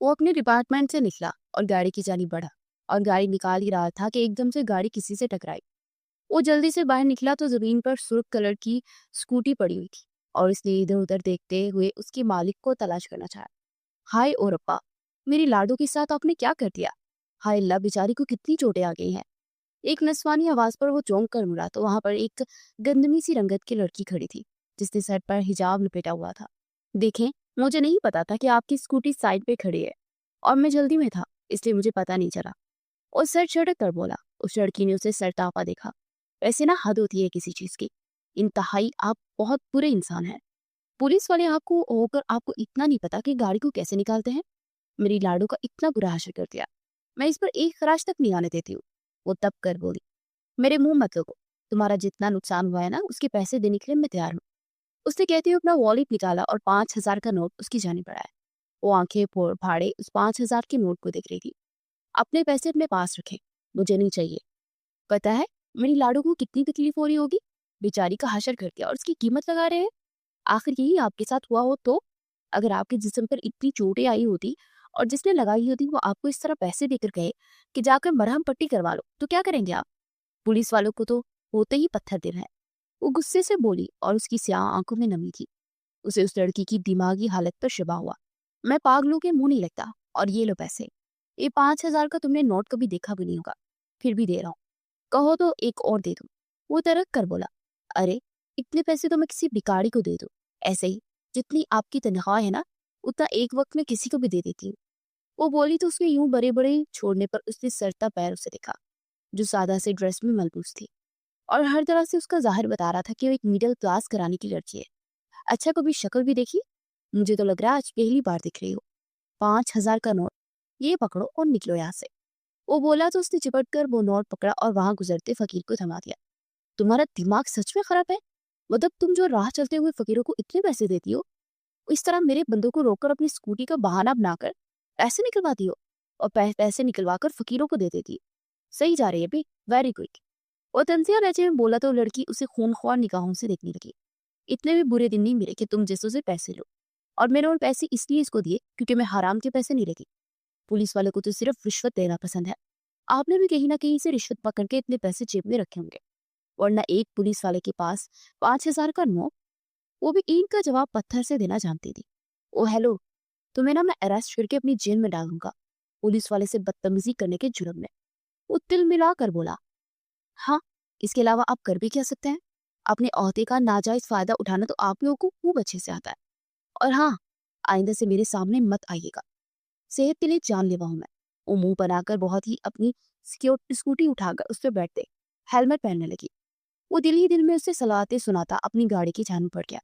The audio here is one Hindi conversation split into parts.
वो अपने डिपार्टमेंट से निकला और गाड़ी की जानी बढ़ा और गाड़ी निकाल ही रहा था कि एकदम से गाड़ी किसी से टकराई। वो जल्दी से बाहर निकला तो जमीन पर सुर्ख कलर की स्कूटी पड़ी हुई थी और इसने इधर उधर देखते हुए उसके मालिक को तलाश करना चाहा। हाय और अप्पा, मेरी लाडो के साथ आपने क्या कर दिया? हाय अल्लाह, बेचारी को कितनी चोटें आ गई हैं। एक नस्वानी आवाज पर वो चौंक कर मुड़ा तो वहां पर एक गंदमी सी रंगत की लड़की खड़ी थी, जिसने सर पर हिजाब लपेटा हुआ था। देखें, मुझे नहीं पता था कि आपकी स्कूटी साइड पे खड़ी है और मैं जल्दी में था, इसलिए मुझे पता नहीं चला। और सर झटक कर बोला। उस लड़की ने उसे सरतापा देखा। वैसे ना हद होती है किसी चीज की। इंतहाई आप बहुत बुरे इंसान हैं। पुलिस वाले आपको होकर आपको इतना नहीं पता कि गाड़ी को कैसे निकालते हैं। मेरी लाडो का इतना बुरा हाशिर कर दिया। मैं इस पर एक खराश तक नहीं आने देती हूँ। वो तब कर बोली। मेरे मुंह मत लगो। तुम्हारा जितना नुकसान हुआ है ना, उसके पैसे देने के लिए मैं तैयार हूँ। उसने कहते हुए अपना वॉलेट निकाला और 5,000 का नोट उसकी जानी बढ़ाया। वो आंखें फाड़े उस 5,000 के नोट को देख रही थी। अपने पैसे अपने पास रखे, मुझे नहीं चाहिए। पता है मेरी लाडो को कितनी तकलीफ हो रही होगी। बेचारी का हाशर कर दिया और उसकी कीमत लगा रहे हैं। आखिर यही आपके साथ हुआ हो तो? अगर आपके जिस्म पर इतनी चोटें आई होती और जिसने लगाई होती वो आपको इस तरह पैसे देकर कहे कि जाकर मरहम पट्टी करवा लो, तो क्या करेंगे आप? पुलिस वालों को तो होते ही पत्थर दिल है। वो गुस्से से बोली और उसकी स्याह आंखों में नमी थी। उसे उस लड़की की दिमागी हालत पर शबा हुआ। मैं पागलों के मुंह नहीं लगता, और ये लो पैसे। ये 5,000 का तुमने नोट कभी देखा भी नहीं होगा, फिर भी दे रहा हूँ। कहो तो एक और दे दूं। वो तरक कर बोला। अरे, इतने पैसे तो मैं किसी भिखारी को दे दूं। ऐसे ही जितनी आपकी तनख्वाह है ना, उतना एक वक्त में किसी को भी दे देती हूँ। वो बोली तो उसके यूं बड़े बड़े छोड़ने पर उसने सरता पैर उसे देखा, जो सादा से ड्रेस में मलबूस थी और हर तरह से उसका जाहिर बता रहा था कि वो एक मिडिल क्लास घराने की लड़की है। अच्छा, कभी शक्ल भी देखी? मुझे तो लग रहा है आज पहली बार दिख रही हो। 5,000 का नोट, ये पकड़ो और निकलो यहाँ से। वो बोला तो उसने चिपट कर वो नोट पकड़ा और वहां गुजरते फकीर को थमा दिया। तुम्हारा दिमाग सच में खराब है? मतलब तुम जो राह चलते हुए फकीरों को इतने पैसे देती हो, इस तरह मेरे बंदों को रोककर अपनी स्कूटी का बहाना बनाकर पैसे निकलवाती हो और पैसे निकलवा कर फकीरों को दे देती हो। सही जा रही है भी, वेरी गुड। और तंजिया लहजे में बोला तो लड़की उसे खूनख्वार निगाहों से देखने लगी। इतने भी बुरे दिन नहीं मेरे कि तुम जैसों से पैसे लो। और मैंने उन पैसे इसलिए इसको दिए क्योंकि मैं हराम के पैसे नहीं लेती। पुलिस वालों को तो सिर्फ रिश्वत देना पसंद है। आपने भी कहीं ना कहीं से रिश्वत पकड़ के इतने पैसे जेब में रखे होंगे। वरना एक पुलिस वाले के पास 5,000 का नोट, वो भी ईंट का जवाब पत्थर से देना जानती थी। ओ हेलो, तुम्हें ना मैं अरेस्ट करके अपनी जेल में डालूंगा, पुलिस वाले से बदतमीजी करने के जुर्म में। वो तिल मिला कर बोला। हाँ, इसके अलावा आप कर भी क्या सकते हैं? अपने ओहदे का नाजायज फायदा उठाना तो आप लोगों को खूब अच्छे से आता है। और हाँ, आइंदा से मेरे सामने मत आइएगा। सेहत के लिए जानलेवा हूं मैं। वो मुंह बनाकर बहुत ही अपनी स्कूटी उठाकर उस पर बैठते हेलमेट पहनने लगी। वो दिल ही दिल में उसे सलाहते सुनाता अपनी गाड़ी की जान पड़ गया।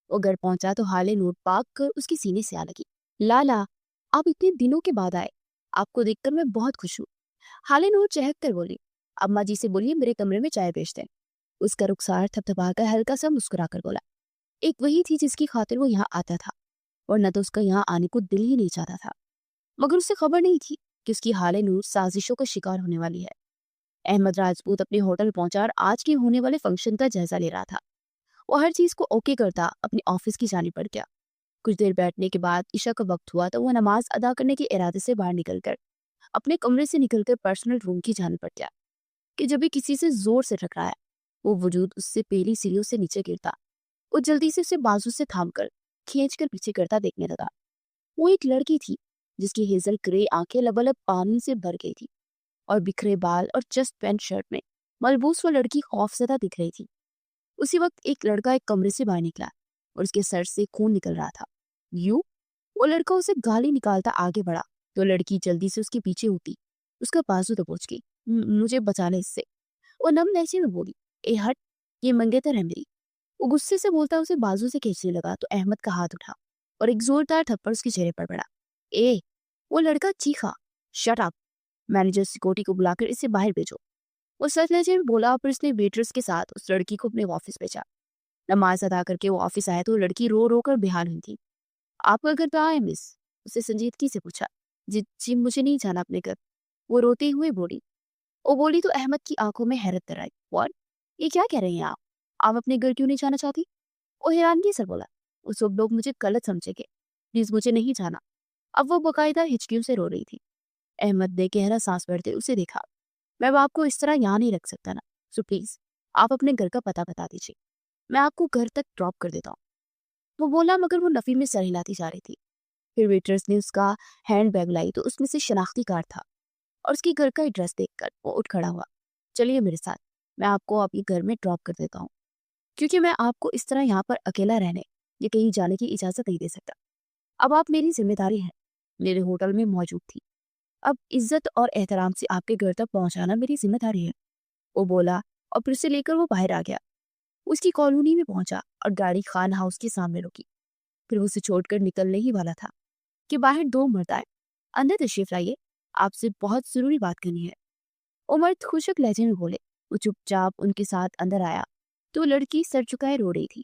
वो घर पहुंचा तो हाले नोट पाक कर उसके सीने से आ लगी। लाला, आप इतने दिनों के बाद आए। आपको देखकर मैं बहुत खुश हूँ। हाले नूर चहक कर बोली। अम्मा जी से बोलिए मेरे कमरे में चाय भेज दें। उसका रुखसार थपथपाकर हल्का सा मुस्कुरा कर बोला। एक वही थी जिसकी खातिर वो यहाँ आता था, वरना तो उसका यहाँ आने को दिल ही नहीं चाहता था। मगर उसे खबर नहीं थी कि उसकी हाले नूर साजिशों का शिकार होने वाली है। अहमद राजपूत अपने होटल पहुंचा और आज के होने वाले फंक्शन का जायजा ले रहा था। वो हर चीज को ओके करता अपने ऑफिस की जानी पड़ गया। कुछ देर बैठने के बाद ईशा का वक्त हुआ तो वह नमाज अदा करने के इरादे से बाहर निकलकर अपने कमरे से निकलकर पर्सनल रूम की जान पड़ गया कि जब भी किसी से जोर से टकराया, वो वजूद उससे पहली सीढ़ियों से नीचे गिरता। वो जल्दी से उसे बाजू से थामकर खींच कर पीछे करता देखने लगा। वो एक लड़की थी जिसकी हेजल ग्रे आंखें लबालब पानी से भर गई थी और बिखरे बाल और चस्ट पैंट शर्ट में मलबूस वो लड़की खौफजदा दिख रही थी। उसी वक्त एक लड़का एक कमरे से बाहर निकला और उसके सर से खून निकल रहा था। यू, वो लड़का उसे गाली निकालता आगे बढ़ा तो लड़की जल्दी से उसके पीछे होती उसका बाजू दबोच गई। मुझे बचा ले इससे।" वो नम लहजे में बोली। ए हट, ये मंगेतर है मेरी। वो गुस्से से बोलता उसे बाजू से खींचने लगा तो अहमद का हाथ उठा और एक जोरदार थप्पड़ उसके चेहरे पर पड़ा। ए, वो लड़का चीखा। शट अप, मैनेजर सिक्योरिटी को बुलाकर इसे बाहर भेजो। वो सच लहजे में बोला, पर उसने वेटर्स के साथ उस लड़की को अपने ऑफिस भेजा। नमाज अदा करके वो ऑफिस आया तो लड़की रो रो कर बेहाल हुई थी। आपका घर कहाँ है मिस? उसे संजीदगी से पूछा। जी जी, मुझे नहीं जाना अपने घर, वो रोते हुए बोली। वो बोली तो अहमद की आंखों में हैरत तर आई। व्हाट? ये क्या कह रही हैं आप? आप अपने घर क्यों नहीं जाना चाहती? वो हैरानगी से बोला। वो सब लोग मुझे गलत समझेंगे, प्लीज मुझे नहीं जाना। अब वो बाकायदा हिचकियों से रो रही थी। अहमद ने गहरा सांस भरते उसे देखा। मैं अब आपको इस तरह यहाँ नहीं रख सकता ना, सो प्लीज आप अपने घर का पता बता दीजिए, मैं आपको घर तक ड्रॉप कर देता हूँ। वो बोला, मगर वो नफी में सर हिलाती जा रही थी। फिर वेटर्स ने उसका हैंड बैग लाई तो उसमें से शनाख्ती कार्ड था और उसकी घर का एड्रेस देखकर वो उठ खड़ा हुआ। चलिए मेरे साथ, मैं आपको आपके घर में ड्रॉप कर देता हूँ, क्योंकि मैं आपको इस तरह यहाँ पर अकेला रहने या कहीं जाने की इजाजत नहीं दे सकता। अब आप मेरी जिम्मेदारी है, मेरे होटल में मौजूद थी। अब इज्जत और एहतराम से आपके घर तक पहुंचाना मेरी जिम्मेदारी है। वो बोला और फिर से लेकर वो बाहर आ गया। उसकी कॉलोनी में पहुंचा और गाड़ी खान हाउस के सामने रुकी। फिर वो उसे छोड़कर निकलने ही वाला था कि बाहर दो मर्द आए। अंदर तशरीफ लाइए, आपसे बहुत जरूरी बात करनी है। वो मर्द खुशक लहजे में बोले। वो चुपचाप उनके साथ अंदर आया तो लड़की सर झुकाए रो रही थी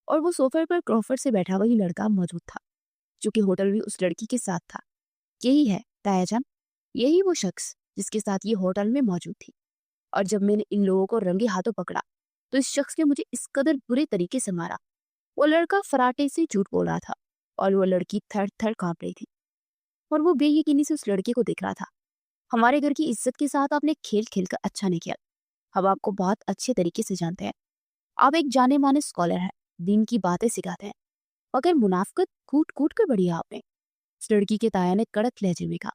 और वो सोफे पर क्रॉफर्ड से बैठा वही लड़का मौजूद था जो कि होटल में उस लड़की के साथ था। यही है तायाजान, यही वो शख्स जिसके साथ ये होटल में मौजूद थी। और जब मैंने इन लोगों को रंगे हाथों पकड़ा तो इस शख्स ने मुझे इस कदर बुरे तरीके से मारा। वो लड़का फराटे से झूठ बोल रहा था और वो लड़की थर थर कांप रही थी और वो बेयकीनी से उस लड़के को देख रहा था। हमारे घर की इज्जत के साथ आपने खेल खेल कर अच्छा नहीं किया। हम आपको बहुत अच्छे तरीके से जानते हैं। आप एक जाने माने स्कॉलर हैं, दीन की बातें सिखाते हैं, मगर मुनाफिकत कूट कूट कर बढ़ी है आपने। इस लड़की के ताया ने कड़क लहजे में कहा।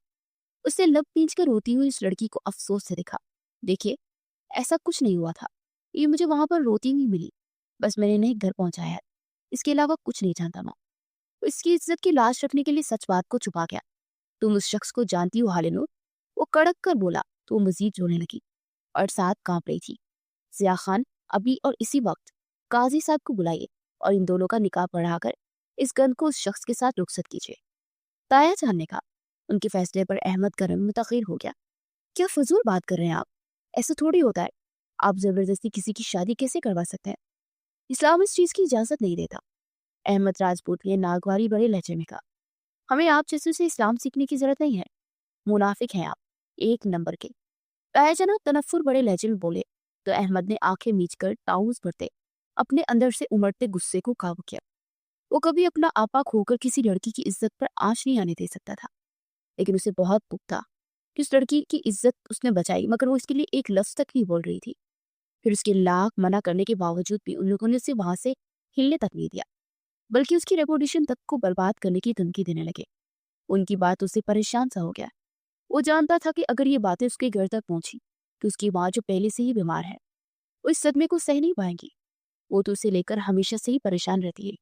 उसने लब खींच कर रोती हुई इस लड़की को अफसोस से देखा। देखिए, ऐसा कुछ नहीं हुआ था, ये मुझे वहां पर रोती हुई मिली, बस मैंने इन्हें घर पहुंचाया है, इसके अलावा कुछ नहीं जानता मैं। वो इसकी इज्जत की लाश रखने के लिए सच बात को छुपा गया। तुम उस शख्स को जानती हो हालिनूर? वो कड़क कर बोला तो वो मजीद रोने लगी और साथ कांप रही थी। जिया खान, अभी और इसी वक्त काजी साहब को बुलाइए और इन दोनों का निकाह पढ़ाकर इस गंद को उस शख्स के साथ रुखसत कीजिए। ताया जानने का उनके फैसले पर अहमद का रंग मुतखिर हो गया। क्या फजूल बात कर रहे हैं आप? ऐसा थोड़ी होता है। आप जबरदस्ती किसी की शादी कैसे करवा सकते हैं? इस्लाम इस चीज की इजाजत नहीं देता। अहमद राजपूत ने नागवारी बड़े लहजे में कहा। हमें आप जैसे से इस्लाम सीखने की जरूरत नहीं है। मुनाफिक हैं आप, एक नंबर के। तायाजान तनफ्फुर बड़े लहजे में बोले तो अहमद ने आंखें मीच कर ताउस भरते अपने अंदर से उमड़ते गुस्से को काबू किया। वो कभी अपना आपा खोकर किसी लड़की की इज्जत पर आंच नहीं आने दे सकता था, लेकिन उसे बहुत दुख था कि उस लड़की की इज्जत उसने बचाई, मगर वो इसके लिए एक लफ्ज तक नहीं बोल रही थी। फिर उसके लाख मना करने के बावजूद भी उन लोगों ने उसे वहां से हिलने तक नहीं दिया, बल्कि उसकी रेपुटेशन तक को बर्बाद करने की धमकी देने लगे। उनकी बात उससे परेशान सा हो गया। वो जानता था कि अगर ये बातें उसके घर तक पहुंची तो उसकी माँ, जो पहले से ही बीमार है, वो इस सदमे को सह नहीं पाएंगी। वो तो उसे लेकर हमेशा से ही परेशान रहती है।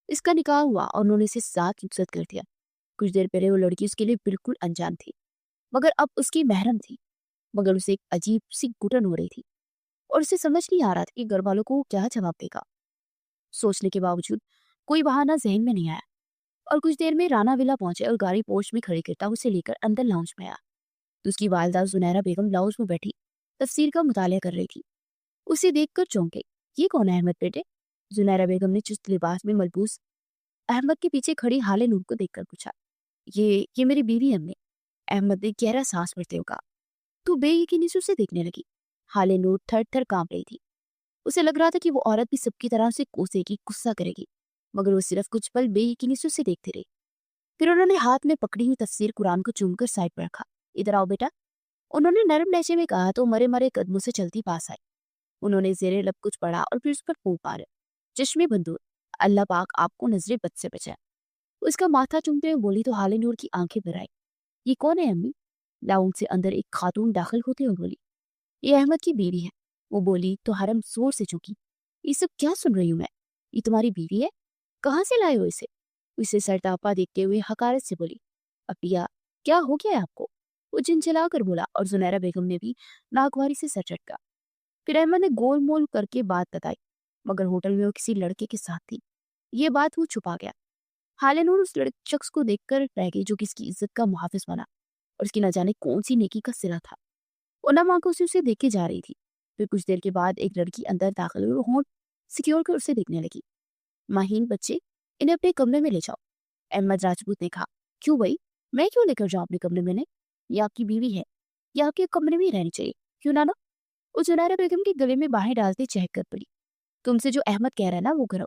इसका निकाह हुआ और उन्होंने इसे साथ रुखसत कर दिया। कुछ देर पहले वो लड़की उसके लिए बिल्कुल अनजान थी, मगर अब उसकी महरम थी। मगर उसे एक अजीब सी घुटन हो रही थी और उसे समझ नहीं आ रहा था कि घर वालों को वो क्या जवाब देगा। सोचने के बावजूद कोई बहाना जहन में नहीं आया और कुछ देर में राना विला पहुंचे और गाड़ी पोर्च में खड़ी करता उसे लेकर अंदर लाउंज में आया तो उसकी वालदा जुनैरा बेगम लाउंज में बैठी तफसीर का मुतालिया कर रही थी। उसे देखकर चौंक गई। ये कौन है अहमद बेटे? जुनैरा बेगम ने चुस्त लिबास में मलबूस अहमद के पीछे खड़ी हाले नूर को देखकर पूछा। ये मेरी बीवी है अम्मी। अहमद ने गहरा सांस भरते हुए कहा। तू बेयकीनी से उसे देखने लगी। हाले नूर थर थर कांप रही थी। उसे लग रहा था कि वो औरत भी सबकी तरह उसे कोसेगी, गुस्सा करेगी, मगर वो सिर्फ कुछ पल बेयकीनी से उसे देखती रही। फिर उन्होंने हाथ में पकड़ी हुई तफसीर कुरान को चूमकर साइड पर रखा। इधर आओ बेटा, उन्होंने नरम लहजे में कहा तो मरे मरे कदमों से चलती पास आई। उन्होंने जेरे लब कुछ पढ़ा और फिर उस पर फूंक मारे। चश्मे बंदूर, अल्लाह पाक आपको नजरे बद से बचाए। उसका माथा चूमते हुए बोली तो हाले नूर की आंखें भर आई। ये कौन है अम्मी? लाउंज से अंदर एक खातून दाखिल होते हुए बोली। ये अहमद की बीवी है। वो बोली तो हरम जोर से चौंकी। ये सब क्या सुन रही हूँ मैं? ये तुम्हारी बीवी है? कहाँ से लाए हो इसे? उसे सरतापा देखते हुए हकारत से बोली। अपिया, क्या हो गया है आपको? वो चिंचिला कर बोला और जुनैरा बेगम ने भी नागवारी से सर झटका। फिर अहमद ने गोल मोल करके बात बताई, मगर होटल में वो किसी लड़के के साथ थी, ये बात वो छुपा गया। हालेनूर उस शख्स को देखकर रह गई जो कि इसकी इज्जत का मुहाफिज बना और इसकी न जाने कौन सी नेकी का सिला था। वो नम आंखों से उसे देखे जा रही थी। फिर कुछ देर के बाद एक लड़की अंदर दाखिल हुई और होंठ सिक्योर कर उसे देखने लगी। माहीन बच्चे, इन्हें अपने कमरे में ले जाओ, अहमद राजपूत ने कहा। क्यों भाई, मैं क्यों लेकर जाऊं अपने कमरे में? ने ये आपकी बीवी है, ये आपके कमरे में ही रहनी चाहिए, क्यों ना? वो जुनैरा बेगम के गले में बाहें डालते चहक कर पड़ी। तुमसे जो अहमद कह रहा है ना वो करो,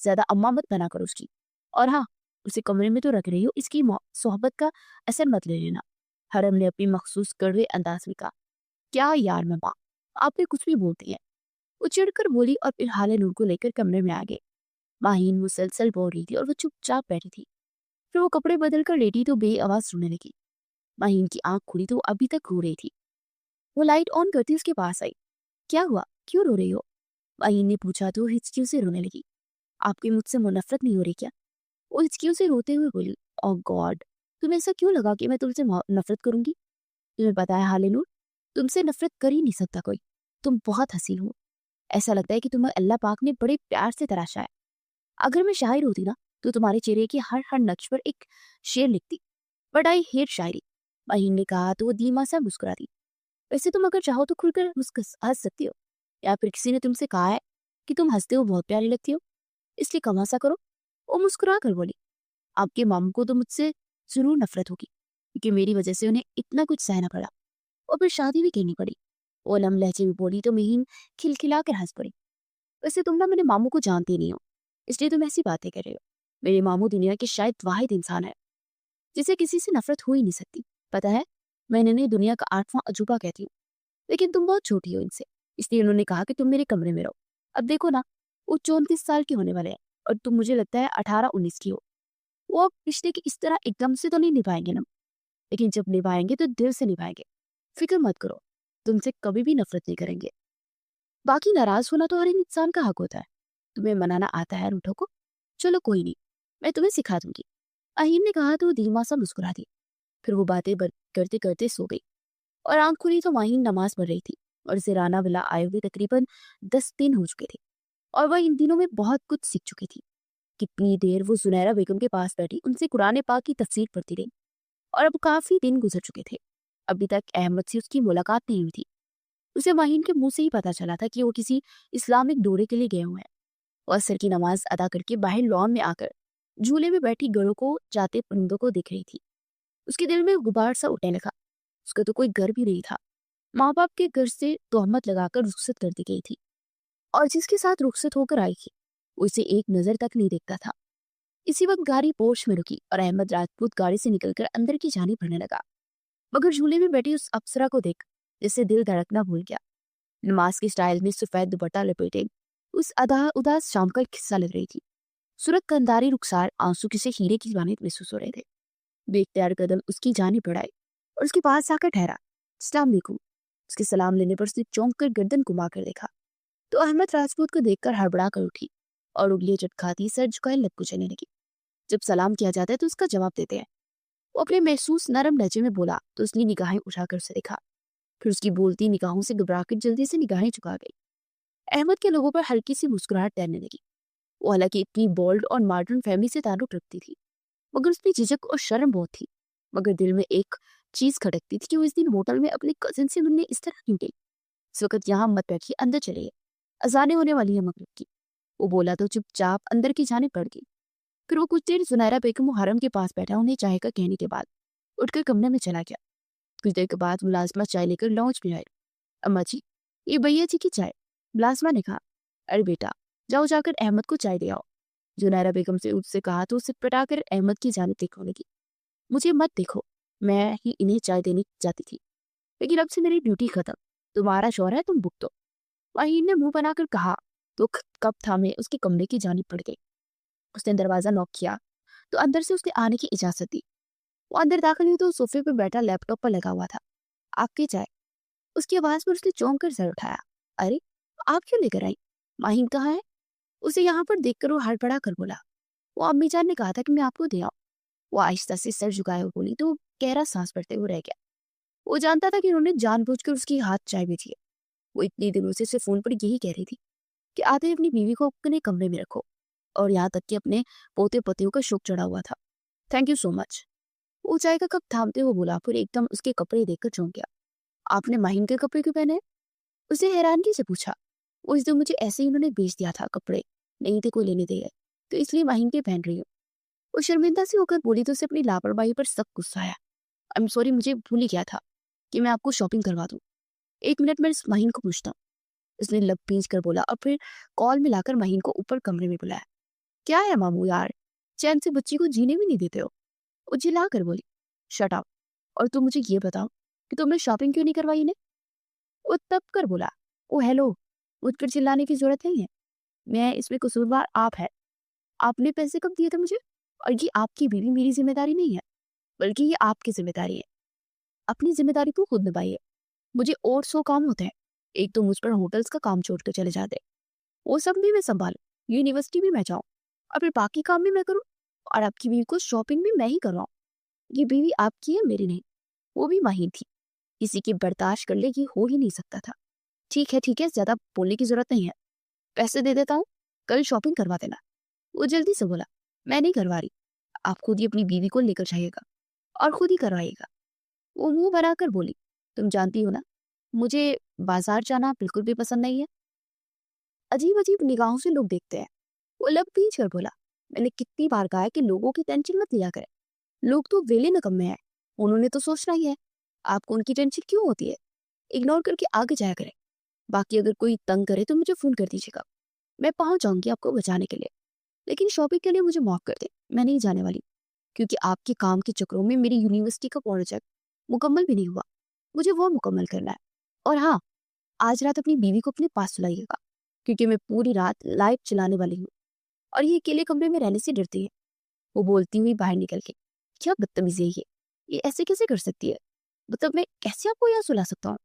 ज्यादा अम्मा मत बना करो उसकी। और हाँ, उसे कमरे में तो रख रही हो, इसकी सोहबत का असर मत ले लेना। हरम ने अपनी मखसूस कड़वे अंदाज में कहा। क्या यार मम्मा, आपने कुछ भी बोलती है। वो चिढ़कर बोली और फिर हाले नूर को लेकर कमरे में आ गए। माहीन मुसलसल बोल रही थी और वो चुपचाप बैठी थी। फिर वो कपड़े बदल कर लेटी तो बेआवाज रोने लगी। माहीन की आंख खुली तो वो अभी तक रो रही थी। वो लाइट ऑन करती उसके पास आई। क्या हुआ, क्यों रो रही हो? माहीन ने पूछा तो वो हिचकियों से रोने लगी। आपकी मुझसे नफरत नहीं हो रही क्या? वो हिचकियों से रोते हुए बोली। ओह गॉड, तुम्हें ऐसा क्यों लगा कि मैं तुमसे नफरत करूंगी? तुम्हें पता है हाले नूर, तुमसे नफरत कर ही नहीं सकता कोई। तुम बहुत हसीन हो। ऐसा लगता है कि तुम्हें अल्लाह पाक ने बड़े प्यार से तराशा है। अगर मैं शायर होती ना तो तुम्हारे चेहरे के हर हर नक्श पर एक शेर लिखती। बट आई हेट शायरी। माहीन ने कहा तो वो धीमा सा मुस्कुरा दी। वैसे तुम अगर चाहो तो खुलकर हंस सकती हो, या फिर किसी ने तुमसे कहा है कि तुम हंसते हो बहुत प्यारी लगती हो, इसलिए कम हंसा करो। वो मुस्कुरा कर बोली। आपके मामू को तो मुझसे जरूर नफरत होगी, क्योंकि मेरी वजह से उन्हें इतना कुछ सहना पड़ा और फिर शादी भी करनी पड़ी। वो लम लहजे में बोली तो महीन खिलखिला कर हंस पड़ी। वैसे तुम ना मेरे मामू को जानती नहीं हो, इसलिए तुम ऐसी बातें कर रहे हो। मेरे मामू दुनिया के शायद वाहिद इंसान है जिसे किसी से नफरत हो ही नहीं सकती। पता है, मैं इन्हें दुनिया का 8वां अजूबा कहती हूँ। लेकिन तुम बहुत छोटी हो इनसे, इसलिए उन्होंने कहा कि तुम मेरे कमरे में रहो। अब देखो ना, वो 34 साल के होने वाले हैं और तुम मुझे लगता है 18-19 की हो। वो अब रिश्ते की इस तरह एकदम से तो नहीं निभाएंगे ना, लेकिन जब निभाएंगे तो दिल से निभाएंगे। फिक्र मत करो, तुमसे कभी भी नफरत नहीं करेंगे। बाकी नाराज होना तो हर एक इंसान का हक होता है। तुम्हें मनाना आता है रूठों को? चलो कोई नहीं, मैं तुम्हें सिखा दूंगी। अहीम ने कहा तो वो धीमा सा मुस्कुरा दी। फिर वो बातें करते करते सो गई और आंख खुली तो माहीन नमाज पढ़ रही थी और सिराना वाला आए हुए तकरीबन 10 दिन हो चुके थे और वह इन दिनों में बहुत कुछ सीख चुकी थी। कितनी देर वो जुनैरा बेगम के पास बैठी उनसे कुरान पाक की तफसीर पढ़ती रही और अब काफी दिन गुजर चुके थे। अभी तक अहमद से उसकी मुलाकात नहीं हुई थी। उसे माहीन के मुंह से ही पता चला था कि वो किसी इस्लामिक दौरे के लिए गए हुए हैं। और असर की नमाज अदा करके बाहर लॉन में आकर झूले में बैठी गड़ों को जाते परिंदों को देख रही थी। उसके दिल में गुबार सा उठने लगा। उसका तो कोई घर भी नहीं था। माँ बाप के घर से तोहमत लगाकर रुखसत कर दी गई थी और जिसके साथ रुखसत होकर आई थी वो इसे एक नजर तक नहीं देखता था। इसी वक्त गाड़ी पोर्च में रुकी और अहमद राजपूत गाड़ी से निकलकर अंदर की जानी बढ़ने लगा, मगर झूले में बैठी उस अप्सरा को देख जिससे दिल धड़कना भूल गया। नमाज के स्टाइल में सफेद दुपट्टा लपेटे उस अदा उदास शाम का किस्सा लग रही थी। सूरत कंधारी रुखसार आंसू किसे हीरे की वानित महसूस हो रहे थे। बेख्तियार कदम उसकी जानी बढ़ाए और उसके पास आकर ठहरा। सलाम अलैकुम। उसके सलाम लेने पर उसने चौंक कर गर्दन घुमा कर देखा तो अहमद राजपूत को देखकर हड़बड़ा कर उठी और उंगलियां चटखाती सर झुकाए लग कुचलने लगी। जब सलाम किया जाता है तो उसका जवाब देते हैं। वो अपने महसूस नरम लहजे में बोला तो उसने निगाहें उठाकर उसे देखा। फिर उसकी बोलती निगाहों से घबराकर जल्दी से निगाहें झुका गई। अहमद के लोगों पर हल्की सी मुस्कुराहट तैरने लगी। वो हालांकि इतनी बोल्ड और मॉडर्न फैमिली से ताल्लुक रखती थी, मगर उसमें झिझक और शर्म बहुत थी। मगर दिल में एक चीज खटकती थी कि वो इस दिन होटल में अपने कजिन से मिलने इस तरह क्यों गई। इस वक्त यहाँ मत बैठिए, अंदर चलिए, अजानें होने वाली है मगरिब की। वो बोला तो चुपचाप अंदर की जाने पड़ गई। फिर वो कुछ देर जुनैरा बेगम मुहर्रम के पास बैठा उन्हें चाय का कहने के बाद उठकर कमरे में चला गया। कुछ देर के बाद मुलाजमा चाय लेकर लॉन्च में आए। अम्मा जी, ये भैया जी की चाय। मुलाजमा ने कहा। अरे बेटा, जाओ जाकर अहमद को चाय दे आओ। जुनैरा बेगम से उससे कहा तो उसे पटाकर अहमद की जाने देखने लगी। मुझे मत देखो, मैं ही इन्हें चाय देने जाती थी, लेकिन अब से मेरी ड्यूटी खत्म। तुम्हारा शौहर है, तुम भुगतो। वाहिद ने मुंह बनाकर कहा तो कब थामे उसके कमरे की जानिब पड़ गई। उसने दरवाजा नॉक किया तो अंदर से उसने आने की इजाजत दी। वो अंदर दाखिल हुई तो सोफे पर बैठा लैपटॉप पर लगा हुआ था। आपकी चाय। उसकी आवाज पर उसने चौंक कर सर उठाया। अरे, आप क्यों लेकर आई? माहिन कहाँ है? उसे यहाँ पर देखकर वो हड़बड़ा कर बोला। वो अम्मी जान ने कहा था कि मैं आपको दे आऊं। वो आहिस्ता से सर झुकाए हुए बोली तो गहरा सांस भरते हुए रह गया। वो जानता था कि उन्होंने जानबूझकर उसकी हाथ चाय भेजी है। वो इतनी दिनों से सिर्फ फोन पर यही कह रही थी कि आते अपनी बीवी को अपने कमरे में रखो, और यहाँ तक कि अपने पोते पोतियों का शौक चढ़ा हुआ था। Thank you so much. वो चाय का कप थामते हुए बोला, फिर एकदम उसके कपड़े देखकर चौंक गया। आपने माहिन के कपड़े क्यों पहने? उसे हैरानगी से पूछा। उस दिन मुझे ऐसे ही उन्होंने बेच दिया था, कपड़े नहीं थे कोई लेने दे गए, तो इसलिए माहिन के पहन रही हूँ। वो शर्मिंदा से होकर बोली तो उसे अपनी लापरवाही पर सख्त गुस्सा आया। आई एम सॉरी, मुझे भूल ही गया था कि मैं आपको शॉपिंग करवा दूं। 1 मिनट में इस माहिन को पूछता हूं। उसने लब भींच कर बोला और फिर कॉल मिलाकर माहिन को ऊपर कमरे में बुलाया। क्या है मामू यार, चैन से बच्ची को जीने भी नहीं देते हो। वो चिल्ला कर बोली, शट अप, और तुम मुझे ये बताओ कि तुमने शॉपिंग क्यों नहीं करवाई इन्हें? वो तब कर बोला, ओ हेलो, मुझ पर चिल्लाने की जरूरत नहीं है। मैं इसमें कसूरवार आप है। आपने पैसे कब दिए थे मुझे? और ये आपकी बीवी मेरी जिम्मेदारी नहीं है, बल्कि ये आपकी जिम्मेदारी है। अपनी जिम्मेदारी को खुद निभाइए। मुझे और 100 काम होते हैं। एक तो मुझ पर होटल्स का काम छोड़ कर चले जाते, वो सब भी मैं संभालू, यूनिवर्सिटी भी मैं जाऊँ, और फिर बाकी काम भी मैं करूँ, और आपकी बीवी को शॉपिंग भी मैं ही करवाऊँ। ये बीवी आपकी है, मेरी नहीं। वो भी माहिर थी, किसी की बर्दाश्त कर ले ये हो ही नहीं सकता था। ठीक है, ज्यादा बोलने की जरूरत नहीं है। पैसे दे देता हूँ, कल शॉपिंग करवा देना। वो जल्दी से बोला, मैं नहीं करवा रही, आप खुद ही अपनी बीवी को लेकर जाइएगा और खुद ही करवाइएगा। वो मुंह बनाकर बोली, तुम जानती हो ना, मुझे बाजार जाना बिल्कुल भी पसंद नहीं है। अजीब अजीब निगाहों से लोग देखते हैं। वो लब भींच कर बोला, मैंने कितनी बार कहा है कि लोगों की टेंशन मत लिया करें। लोग तो वेले निकम्मे हैं, उन्होंने तो सोचना ही है। आपको उनकी टेंशन क्यों होती है? इग्नोर करके आगे जाया करें। बाकी अगर कोई तंग करे तो मुझे फोन कर दीजिएगा, मैं पहुंच जाऊंगी आपको बचाने के लिए। लेकिन शॉपिंग के लिए मुझे माफ कर दे, मैं नहीं जाने वाली, क्योंकि आपके काम के चक्रों में मेरी यूनिवर्सिटी का प्रोजेक्ट मुकम्मल भी नहीं हुआ। मुझे वो मुकम्मल करना है। और हाँ, आज रात अपनी बीवी को अपने पास सुलाइएगा, क्योंकि मैं पूरी रात लाइट चलाने वाली हूँ और ये अकेले कमरे में रहने से डरती है। वो बोलती हुई बाहर निकल के, क्या बदतमीजी है ये ऐसे कैसे कर सकती है? मतलब मैं कैसे आपको यहाँ सुला सकता हूँ?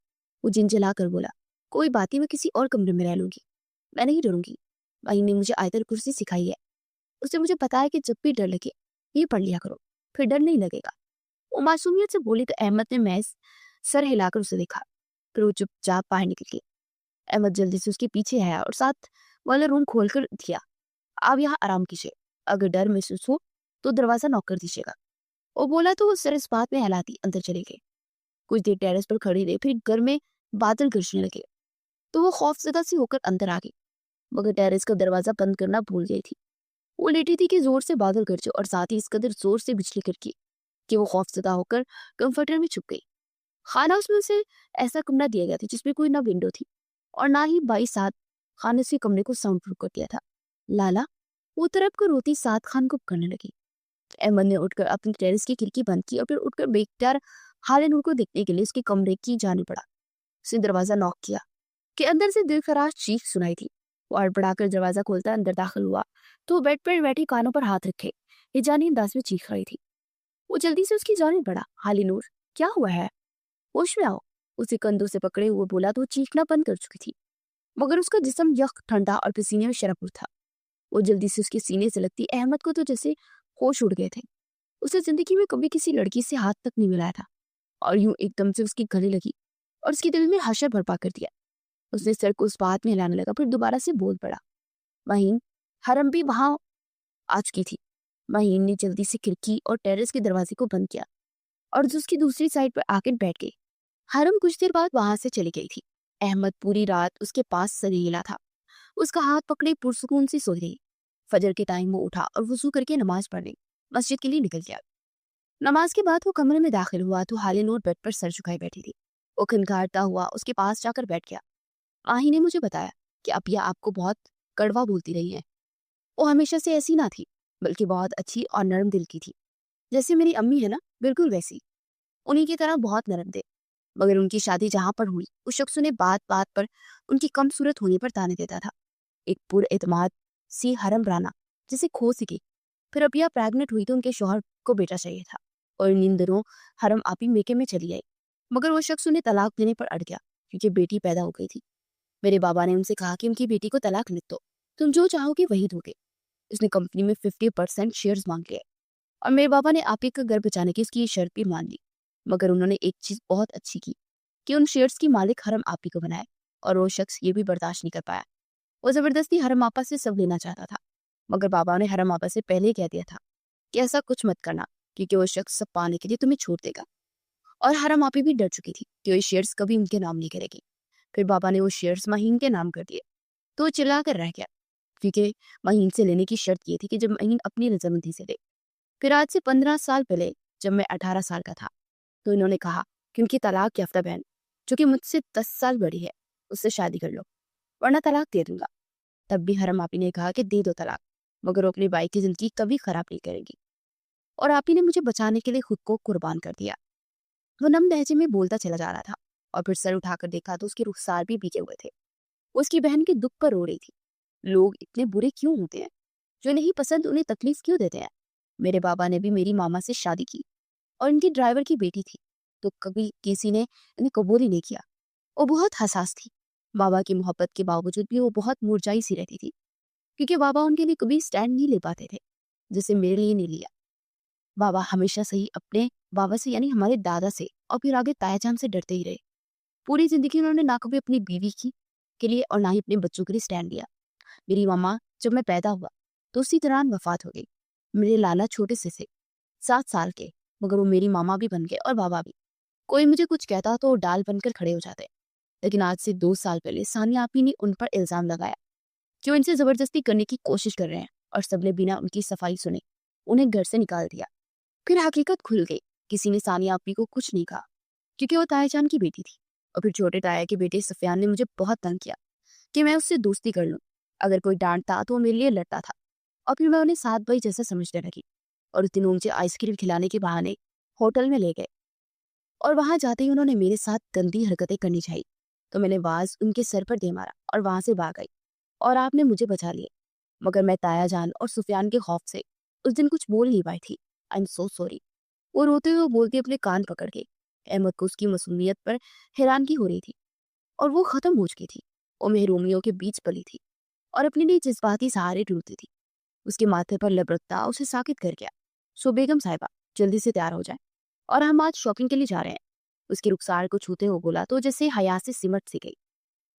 वो झिंझला कर बोला, कोई बात नहीं, मैं किसी और कमरे में रह लूंगी, मैं नहीं डरूंगी। भाई ने मुझे आयतर कुर्सी सिखाई है, उसने मुझे बताया कि जब भी डर लगे ये पढ़ लिया करो, फिर डर नहीं लगेगा। वो मासूमियत से बोली तो अहमद ने महज सर हिलाकर उसे देखा, फिर वो चुपचाप बाहर निकल गई। अहमद जल्दी से उसके पीछे आया और साथ वाला रूम खोलकर दिया। आप यहाँ आराम कीजिए, अगर डर महसूस हो तो दरवाजा नॉक कर दीजिएगा। वो बोला तो वो सर इस बात में हिलाती अंदर चले गए। कुछ देर टेरेस पर खड़ी रही, फिर घर में बादल गरजने लगे तो वो खौफजदा सी होकर अंदर आ गई, मगर टेरेस का दरवाजा बंद करना भूल गई थी। वो लेटी थी कि जोर से बादल गरजे और साथ ही इस कदर जोर से बिजली गिरकी कि वो खौफजदा होकर कंफर्टर में छुप गई। खाना उसमें उसे ऐसा कमरा दिया गया था जिसमें कोई ना विंडो थी और ना ही बाई साथ खान उसी कमरे को साउंड प्रूफ कर दिया था। लाला, वो तरफ को रोती साथ खान को करने लगी। अहमद ने उठकर अपनी टेरेस की खिड़की बंद की और फिर उठकर बेख्तियार हालिनूर को देखने के लिए उसके कमरे की जाने पड़ा। उसने दरवाजा नॉक किया कि अंदर से दिलखराश चीख सुनाई थी। वो अड़बड़ाकर दरवाजा खोलता अंदर दाखिल हुआ तो बेड पर बैठी कानों पर हाथ रखे हिजानी अंदाज में चीख रही थी। वो जल्दी से उसकी जानिब बढ़ा, हालिनूर, क्या हुआ है? होश में आओ, उसे कंधों से पकड़े हुए बोला तो वो चीखना बंद कर चुकी थी, मगर उसका जिस्म यख ठंडा और पसीने में शरबुर था। वो जल्दी से उसके सीने से लगती अहमद को तो जैसे होश उड़ गए थे। उसे जिंदगी में कभी किसी लड़की से हाथ तक नहीं मिलाया था और यूं एकदम से उसकी गले लगी और उसके दिल में हशर बर्पा कर दिया। उसने सर को उस बात में हिलाने लगा, फिर दोबारा से बोल पड़ा, महीन, हरम भी वहां आ चुकी थी। महीन ने जल्दी से खिड़की और टेरेस के दरवाजे को बंद किया और उसकी दूसरी साइड पर आकर बैठ गई। हरम कुछ देर बाद वहां से चली गई थी। अहमद पूरी रात उसके पास सरीला था, उसका हाथ पकड़े पुरसुकून से सो गई। फजर के टाइम वो उठा और वजू करके नमाज पढ़ने मस्जिद के लिए निकल गया। नमाज के बाद वो कमरे में दाखिल हुआ तो हालिनूर बेड पर सर झुकाए बैठी थी। वो खिनखारता हुआ उसके पास जाकर बैठ गया। आही ने मुझे बताया कि अपिया आपको बहुत कड़वा बोलती रही है। वो हमेशा से ऐसी ना थी, बल्कि बहुत अच्छी और नरम दिल की थी, जैसे मेरी अम्मी है ना, बिल्कुल वैसी। उन्हीं की तरह बहुत नरम थे। मगर उनकी शादी जहां पर हुई उस शख्स ने बात बात पर उनकी कम सूरत होने पर ताने देता था। एक पुरएतमाद सी हरम राना जिसे खो सकी। फिर अपिया प्रेग्नेंट हुई तो उनके शौहर को बेटा चाहिए था और इन दिनों हरम आपी मेके में चली आई, मगर वो शख्स उन्हें तलाक देने पर अड़ गया क्योंकि बेटी पैदा हो गई थी। मेरे बाबा ने उनसे कहा कि उनकी बेटी को तलाक लिख दो, तुम जो चाहोगे वही दोगे। उसने कंपनी में 50% शेयर्स मांग लिए और मेरे बाबा ने आपी का घर बचाने की उसकी ये शर्त भी मान ली। मगर उन्होंने एक चीज बहुत अच्छी की कि उन शेयर्स की मालिक हरम आपी को बनाया और वो शख्स ये भी बर्दाश्त नहीं कर पाया। वो जबरदस्ती हरम आपा से सब लेना चाहता था, मगर बाबा ने हरम आपा से पहले ही कह दिया था कि ऐसा कुछ मत करना, क्योंकि वो शख्स सब पाने के लिए तुम्हें छोड़ देगा। और हरम आपी भी डर चुकी थी कि वो शेयर्स कभी उनके नाम नहीं करेगी। फिर बाबा ने वो शेयर्स महीन के नाम कर दिए तो वो चिल्ला कर रह गया, क्योंकि महीन से लेने की शर्त ये थी कि जब महीन अपनी रजामंदी से ले। फिर आज से 15 साल पहले जब मैं 18 साल का था तो इन्होंने कहा कि उनकी तलाक याफ्ता बहन, जो कि मुझसे 10 साल बड़ी है, उससे शादी कर लो वरना तलाक दे दूंगा। तब भी हरम आपी ने कहा कि दे दो तलाक, मगर वो अपनी बाई की जिंदगी कभी खराब नहीं करेगी। और आप ही ने मुझे बचाने के लिए खुद को कुर्बान कर दिया। वो नम लहजे में बोलता चला जा रहा था और फिर सर उठाकर देखा तो उसके रुखसार भी भीगे हुए थे। वो उसकी बहन के दुख पर रो रही थी। लोग इतने बुरे क्यों होते हैं? जो नहीं पसंद उन्हें तकलीफ क्यों देते हैं? मेरे बाबा ने भी मेरी मामा से शादी की और इनकी ड्राइवर की बेटी थी, तो कभी किसी ने इन्हें कबूल ही नहीं किया। वो बहुत हसास थी। बाबा की मोहब्बत के बावजूद भी वो बहुत मुरझाई सी रहती थी, क्योंकि बाबा उनके लिए कभी स्टैंड नहीं ले पाते थे, जैसे मेरे लिए नहीं लिया। बाबा हमेशा से ही अपने बाबा से यानी हमारे दादा से और फिर आगे तायाजान से डरते ही रहे। पूरी जिंदगी उन्होंने ना कभी अपनी बीवी की के लिए और ना ही अपने बच्चों के लिए स्टैंड लिया। मेरी मामा जब मैं पैदा हुआ तो उसी दौरान वफात हो गई। मेरे लाला छोटे से थे, 7 साल के, मगर वो मेरी मामा भी बन गए और बाबा भी। कोई मुझे कुछ कहता तो वो डाल बनकर खड़े हो जाते। लेकिन आज से 2 साल पहले सानिया आपी ने उन पर इल्जाम लगाया कि वो इनसे जबरदस्ती करने की कोशिश कर रहे हैं, और सबने बिना उनकी सफाई सुने उन्हें घर से निकाल दिया। फिर हकीकत खुल गई। किसी ने सानिया आपी को कुछ नहीं कहा, क्योंकि वो तायाजान की बेटी थी। और फिर छोटे ताया के बेटे सफियान ने मुझे बहुत तंग किया कि मैं उससे दोस्ती कर लूं। अगर कोई डांटता तो वो मेरे लिए लड़ता था, और फिर मैं उन्हें सात भाई जैसा समझने लगी। और उस दिन वो मुझे आइसक्रीम खिलाने के बहाने होटल में ले गए, और वहां जाते ही उन्होंने मेरे साथ गंदी हरकतें करनी चाहिए, तो मैंने वाज उनके सर पर दे मारा और वहां से भाग आई, और आपने मुझे बचा लिया। मगर मैं ताया जान और सुफियान के खौफ से उस दिन कुछ बोल नहीं पाई थी। I am so sorry. वो रोते हुए बोलती अपने कान पकड़ के। अहमद को उसकी मासूमियत पर हैरानगी हो रही थी, और वो खत्म हो चुकी थी। वो महरूमियों के बीच पली थी और अपने लिए जज्बाती सहारे ढूंढती थी। उसके माथे पर लबरकता उसे साकित कर गया। सो बेगम साहिबा, जल्दी से तैयार हो जाए, और हम आज शॉपिंग के लिए जा रहे हैं। उसकी रुखसार को छूते हुए बोला तो जैसे हया से सिमट सी गई,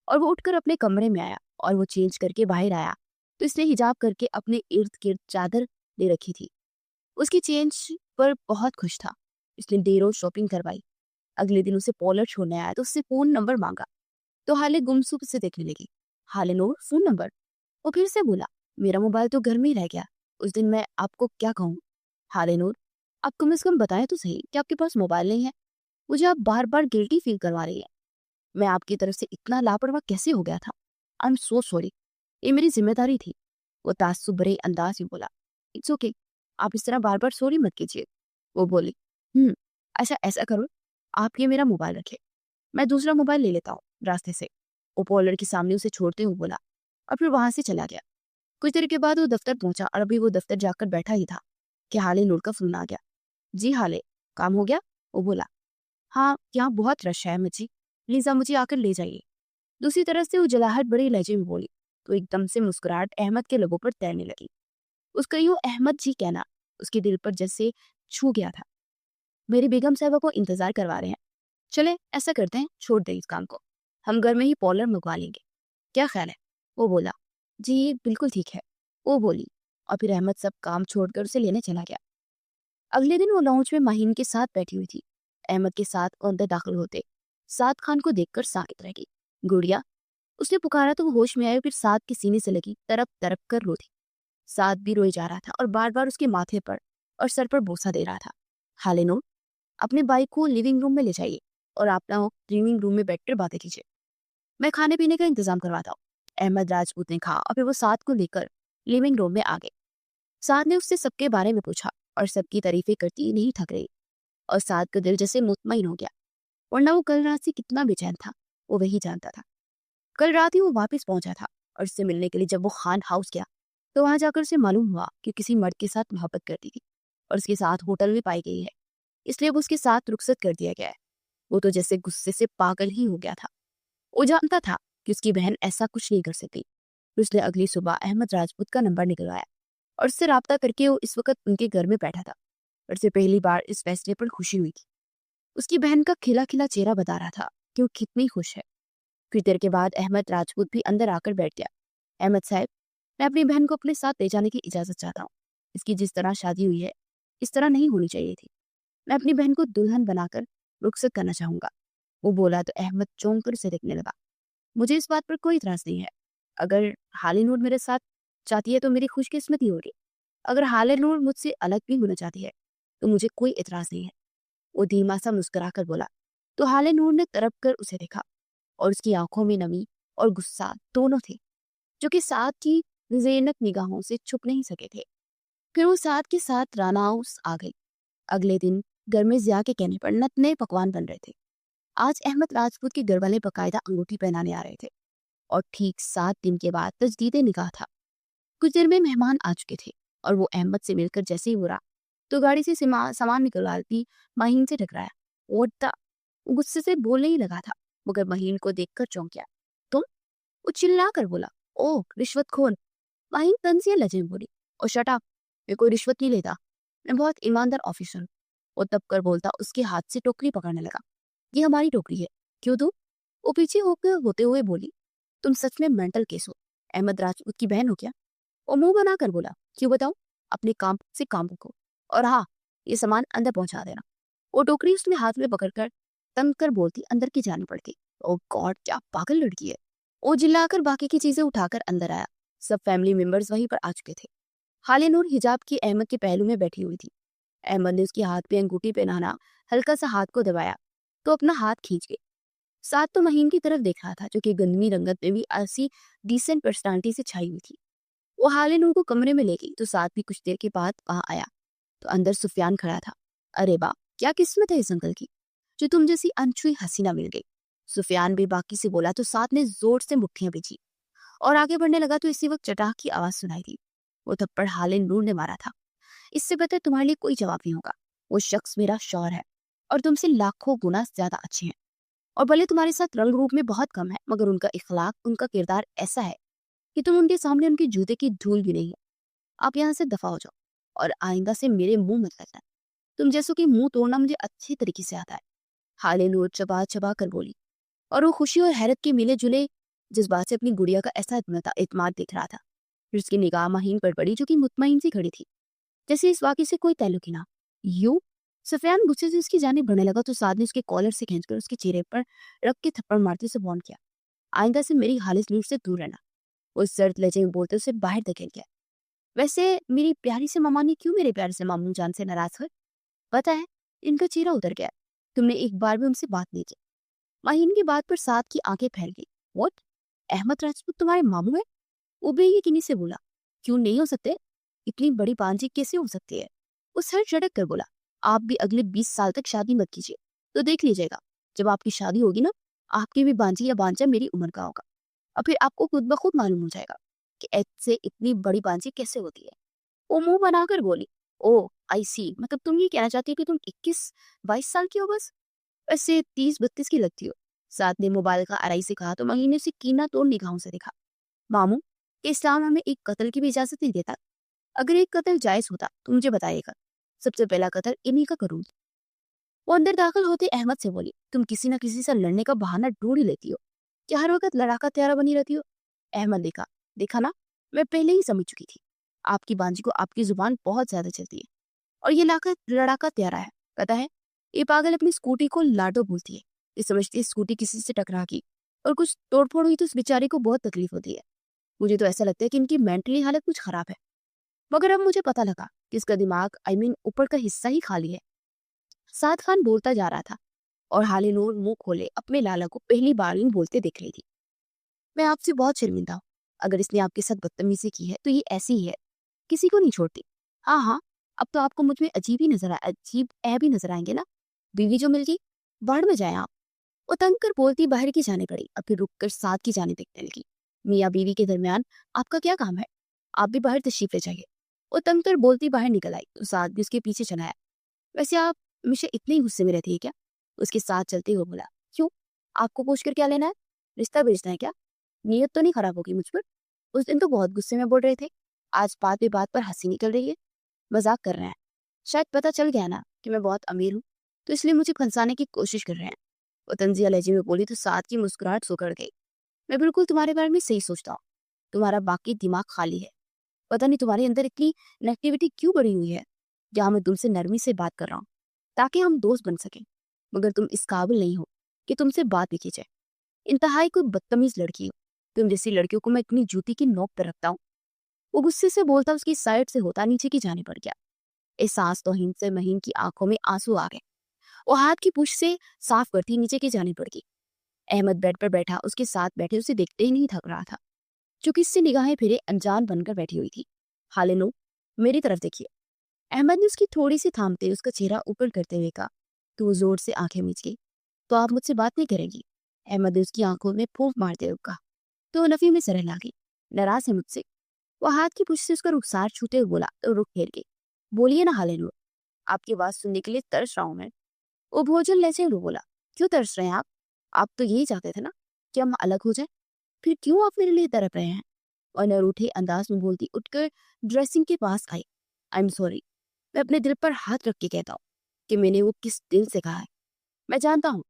और वो उठकर अपने कमरे में आया। और वो चेंज करके बाहर आया तो इसने हिजाब करके अपने इर्द गिर्द चादर ले रखी थी। उसकी चेंज पर बहुत खुश था। इसने देरों शॉपिंग करवाई। अगले दिन उसे पॉलर छोड़ने आया तो उससे फोन नंबर मांगा, तो हाले गुमसुम से देखने लगी। हाले नूर, फोन नंबर? वो फिर से बोला, मेरा मोबाइल तो घर में ही रह गया। उस दिन मैं आपको क्या कहूँ? हाले नूर, आप कम से कम बताएं तो सही कि आपके पास मोबाइल नहीं है। मुझे आप बार बार गिल्टी फील करवा रही है। मैं आपकी तरफ से इतना लापरवाह कैसे हो गया था? आई एम सो सॉरी, ये मेरी जिम्मेदारी थी। वो ताज्जुब भरे अंदाज में बोला, इट्स ओके, आप इस तरह बार बार सॉरी मत कीजिए। वो बोली, अच्छा ऐसा करो, आप ये मेरा मोबाइल रखे, मैं दूसरा मोबाइल ले लेता हूँ रास्ते से। वो पॉलर के सामने उसे छोड़ते हुए बोला, और फिर वहां से चला गया। कुछ देर के बाद वो दफ्तर पहुंचा, और अभी वो दफ्तर जाकर बैठा ही था कि हाले नूर का फोन आ गया। जी हाले, काम हो गया? वो बोला, हाँ यहाँ बहुत रश है मुझे, प्लीज आप मुझे आकर ले जाइए। दूसरी तरफ से वो जलाहट बड़े लहजे में बोली, तो एकदम से मुस्कुराहट अहमद के लबों पर तैरने लगी। उसका यूं अहमद जी कहना उसके दिल पर जैसे छू गया था। मेरी बेगम साहबा को इंतजार करवा रहे हैं, चले ऐसा करते हैं, छोड़ दे इस काम को, हम घर में ही पॉलर मंगवा लेंगे, क्या ख्याल है? वो बोला, जी बिल्कुल ठीक है। वो बोली, और फिर अहमद सब काम छोड़कर उसे लेने चला गया। अगले दिन वो लाउंज में माहीन के साथ बैठी हुई थी। अहमद के साथ वो अंदर दाखिल होते साद खान को देखकर साकित रह गई। गुड़िया, उसने पुकारा तो वो होश में आई, फिर साद के सीने से लगी तरप तरप कर रो थी। साद भी रोए जा रहा था और बार बार उसके माथे पर और सर पर बोसा दे रहा था। हाले नूर, अपने बाइक को लिविंग रूम में ले जाइए और आप ना लिविंग रूम में बैठकर बातें कीजिए, मैं खाने पीने का इंतजाम करवाता हूँ। अहमद राजपूत ने कहा, और फिर वो साद को लेकर लिविंग रूम में आ गए। साद ने उससे सबके बारे में पूछा और सबकी तारीफें करती नहीं थक रही, और साद का दिल जैसे मुतमईन हो गया, वरना वो कल रात से कितना बेचैन था वो वही जानता था। कल रात ही वो वापस पहुंचा था, और उससे मिलने के लिए जब वो खान हाउस गया तो वहां जाकर उसे मालूम हुआ कि किसी मर्द के साथ मोहब्बत करती थी और उसके साथ होटल में पाई गई है, इसलिए अब उसके साथ रुखसत कर दिया गया है। वो तो जैसे गुस्से से पागल ही हो गया था। वो जानता था कि उसकी बहन ऐसा कुछ नहीं कर सकती। फिर उसने अगली सुबह अहमद राजपूत का नंबर निकलवाया और उससे राब्ता करके वो इस वक्त उनके घर में बैठा था। और उसे पहली बार इस फैसले पर खुशी हुई थी। उसकी बहन का खिला खिला चेहरा बता रहा था कि वो कितनी खुश है। कुछ देर के बाद अहमद राजपूत भी अंदर आकर बैठ गया। अहमद साहब, मैं अपनी बहन को अपने साथ ले जाने की इजाजत चाहता हूँ। इसकी जिस तरह शादी हुई है इस तरह नहीं होनी चाहिए थी। मैं अपनी बहन को दुल्हन बनाकर रुखसत करना चाहूंगा। वो बोला तो अहमद चौंक कर उसे देखने लगा। मुझे इस बात पर कोई इतराज नहीं है। अगर हाले नूर मेरे साथ चाहती है तो मेरी खुशकिस्मती हो रही। अगर हाले नूर मुझसे अलग भी होना चाहती है तो मुझे कोई इतराज नहीं है। वो धीमा सा मुस्कुरा कर बोला। तो हाले नूर ने तरफ कर उसे देखा, और उसकी आंखों में नमी और गुस्सा दोनों थे, जो कि साथ की ज़ैनब निगाहों से छुप नहीं सके थे। फिर वो साथ के साथ राना हाउस आ गई। अगले दिन घर में जिया के कहने पर नत नए पकवान बन रहे थे। आज अहमद राजपूत के घर वाले बकायदा अंगूठी पहनाने आ रहे थे और ठीक 7 दिन के बाद तजदीद निकाह था। कुछ देर में मेहमान आ चुके थे और वो अहमद से मिलकर जैसे ही उड़ा तो गाड़ी से सामान निकलवाती महीन से टकराया। वो गुस्से से बोलने ही लगा था मगर महीन को देखकर चौंक गया। तुम? वो चिल्ला कर बोला। ओह रिश्वतखोर। महीन तंजिया लजे में बोली। और शट अप, मैं कोई रिश्वत नहीं लेता, मैं बहुत ईमानदार ऑफिसर हूँ। वो तब कर बोलता उसके हाथ से टोकरी पकड़ने लगा। ये हमारी टोकरी है, क्यों दूं? वो पीछे होकर होते हुए बोली। तुम सच में मेंटल केस हो। अहमद राजपूत की बहन हो क्या? वो मुंह बनाकर बोला। क्यों बताऊं? अपने काम से काम रखो। और हाँ, ये सामान अंदर पहुंचा देना। वो टोकरी उसने हाथ में पकड़कर तंग कर बोलती अंदर की जानी पड़ती। ओ गॉड, क्या पागल लड़की है। वो चिल्लाकर बाकी की चीजें उठाकर अंदर आया। सब फैमिली मेंबर्स वहीं पर आ चुके थे। हाले नूर हिजाब की अहमद के पहलू में बैठी हुई थी। अहमद ने उसके हाथ पे अंगूठी पहनाना हल्का सा हाथ को दबाया तो अपना हाथ खींच गई। साथ तो महीन की तरफ देख रहा था जो कि गंदमी रंगत में भी ऐसी डिसेंट पर्सनालिटी से छाई हुई थी। वो हाले नूर को कमरे में ले गई तो साथ भी कुछ देर के बाद वहां आया तो अंदर सुफियान खड़ा था। अरे वाह, क्या किस्मत है इस अंकल की जो तुम जैसी अनछुई हसीना मिल गई। सुफियान भी बाकी से बोला तो साथ ने जोर से मुट्ठियां बीची और आगे बढ़ने लगा तो इसी वक्त चटाक की आवाज सुनाई दी। वो थप्पड़ हाले नूर ने मारा था। इससे बेहतर तुम्हारे लिए कोई जवाब नहीं होगा। वो शख्स मेरा शौहर है और तुमसे लाखों गुना ज्यादा अच्छे हैं और भले तुम्हारे साथ रंग रूप में बहुत कम है मगर उनका इखलाक, उनका किरदार ऐसा है कि तुम उनके सामने उनके जूते की धूल भी नहीं है। आप यहाँ से दफा हो जाओ और आइंदा से मेरे मुंह मत लगना। तुम जैसों की मुंह तोड़ना मुझे अच्छी तरीके से आता है। हाले नूर चबा चबा कर बोली और वो खुशी और हैरत के मिले जुले जज्बात से अपनी गुड़िया का ऐसा एतमाद देख रहा था। फिर उसकी निगाह महीन पर पड़ी जो कि मुतमईन सी खड़ी थी जैसे इस वाक़े से कोई ताल्लुक ही ना। यू? सफियान गुस्से से उसकी जानिब बढ़ने लगा तो साद ने उसके कॉलर से खींचकर उसके चेहरे पर रख के थप्पड़ मारते उसे वार्न किया। आइंदा से मेरी हालिस नूर से दूर रहना। वो सर्द लहजे में बोलते उसे बाहर धकेल गया। वैसे मेरी प्यारी से मामा ने क्यों मेरे प्यारे से मामू जान से नाराज कर? पता है, इनका चेहरा उतर गया। तुमने एक बार भी उनसे बात नहीं की। माहीन की बात पर साद की आंखें फैल गई। व्हाट? अहमद राजपूत तुम्हारे मामू है? वो बेयकीनी से बोला। क्यों नहीं हो सकते? इतनी बड़ी बांझी कैसे हो सकती है? वो सर झटक कर बोला। आप भी अगले 20 साल तक शादी मत कीजिए तो देख लीजिएगा, जब आपकी शादी होगी ना, आपकी भी बांझी या बांझा मेरी उम्र का होगा और फिर आपको खुद ब खुद मालूम हो जाएगा कि ऐसे इतनी बड़ी बांझी कैसे होती है। वो मुंह बनाकर बोली। ओ आई सी, मतलब तुम ये कहना चाहती हो कि तुम 21-22 साल की हो बस? वैसे 30-32 की लगती हो। साथ ने मोबाइल का आरई से कहा तो महीने से कीना तोड़ निगाहों से देखा। मामू, कि इस्लाम हमें एक कत्ल की भी इजाजत नहीं देता। अगर एक कत्ल जायज होता तो मुझे बताइएगा, सबसे पहला कत्ल इन्हीं का करूँ। वो अंदर दाखिल होते अहमद से बोली। तुम किसी न किसी से लड़ने का बहाना ढूंढ ही लेती हो कि हर वक्त लड़ाका त्यारा बनी रहती हो। अहमद देखा, देखा ना, मैं पहले ही समझ चुकी थी। आपकी बांझी को आपकी जुबान बहुत ज्यादा चलती है और ये लाकर लड़ाका त्यारा है। पता है, ये पागल अपनी स्कूटी को लाडो बोलती है। ये समझती है स्कूटी किसी से टकरा गई और कुछ तोड़फोड़ हुई तो उस बेचारे को बहुत तकलीफ होती है। मुझे तो ऐसा लगता है कि इनकी मेंटली हालत कुछ खराब है। मगर अब मुझे पता लगा कि इसका दिमाग ऊपर का हिस्सा ही खाली है। साद खान बोलता जा रहा था और हाले नूर मुंह खोले अपने लाला को पहली बार इन बोलते देख रही थी। मैं आपसे बहुत शर्मिंदा हूँ। अगर इसने आपके साथ बदतमीजी की है तो ये ऐसी ही है, किसी को नहीं छोड़ती। हाँ हाँ, अब तो आपको मुझ में अजीब ऐ भी नजर आएंगे ना। बीवी जो मिल गई, बाढ़ में जाए आप। वो तंग कर बोलती बाहर की जाने पड़ी और फिर रुककर साद की जाने देखने लगी। मियाँ बीवी के दरमियान आपका क्या काम है? आप भी बाहर तशरीफ ले जाइए। वो तंग कर बोलती बाहर निकल आई तो साद भी उसके पीछे चला आया। वैसे आप हमेशा इतने ही गुस्से में रहती है क्या? उसके साथ चलते हुए बोला। क्यों, आपको पूछ कर क्या लेना है? रिश्ता बेचना है क्या? नीयत तो नहीं खराब होगी मुझ पर? उस दिन तो बहुत गुस्से में बोल रहे थे, आज बात पे बात पर हंसी निकल रही है। मजाक कर रहे हैं। शायद पता चल गया ना कि मैं बहुत अमीर हूँ तो इसलिए मुझे फंसाने की कोशिश कर रहे हैं। वो तंजिया लहजे में बोली तो साथ की मुस्कुराहट सुकड़ गई। मैं बिल्कुल तुम्हारे बारे में सही सोचता हूँ। तुम्हारा बाकी दिमाग खाली है। पता नहीं तुम्हारे अंदर इतनी नेगेटिविटी क्यों बढ़ी हुई है। जहाँ मैं तुमसे नरमी से बात कर रहा हूँ ताकि हम दोस्त बन सकें, मगर तुम इस काबिल नहीं हो कि तुमसे बात भी की जाए। इंतहाई कोई बदतमीज लड़की हो। तुम जैसी लड़कियों को मैं इतनी जूती की नोक पर रखता हूँ। वो गुस्से से बोलता उसकी साइड से होता नीचे की जाने पड़ गया। एहसास तौहीन से महीन की आंखों में आंसू आ गए। वो हाथ की पुश से साफ करती नीचे की जाने पड़ गई। अहमद बेड पर बैठा उसके साथ बैठे उसे देखते ही नहीं थक रहा था। जो किससे निगाहें फिरे अनजान बनकर बैठी हुई थी। हाले नो, मेरी तरफ देखिए। अहमद ने उसकी थोड़ी सी थामते उसका चेहरा ऊपर करते हुए कहा। तो वो जोर से आंखें मीच गई। तो आप मुझसे बात नहीं करेंगी? अहमद ने उसकी आंखों में फूंक मारते हुए कहा। तो वो नफी में सरहला गई। नाराज है मुझसे? वो हाथ की पुछ से उसका रुखसार छूते हुए बोला तो रुक फेर गई। बोलिए ना हाले नूर, आपकी बात सुनने के लिए तरस रहा हूं मैं। वो भोजन लहजे हुए बोला। क्यों तरस रहे हैं आप? आप तो यही चाहते थे ना कि हम अलग हो जाए। फिर क्यों आप मेरे लिए तड़प रहे हैं? और न रूठे अंदाज में बोलती उठकर ड्रेसिंग के पास आई। I am sorry. मैं अपने दिल पर हाथ रख के कहता हूँ कि मैंने वो किस दिल से कहा है। मैं जानता हूँ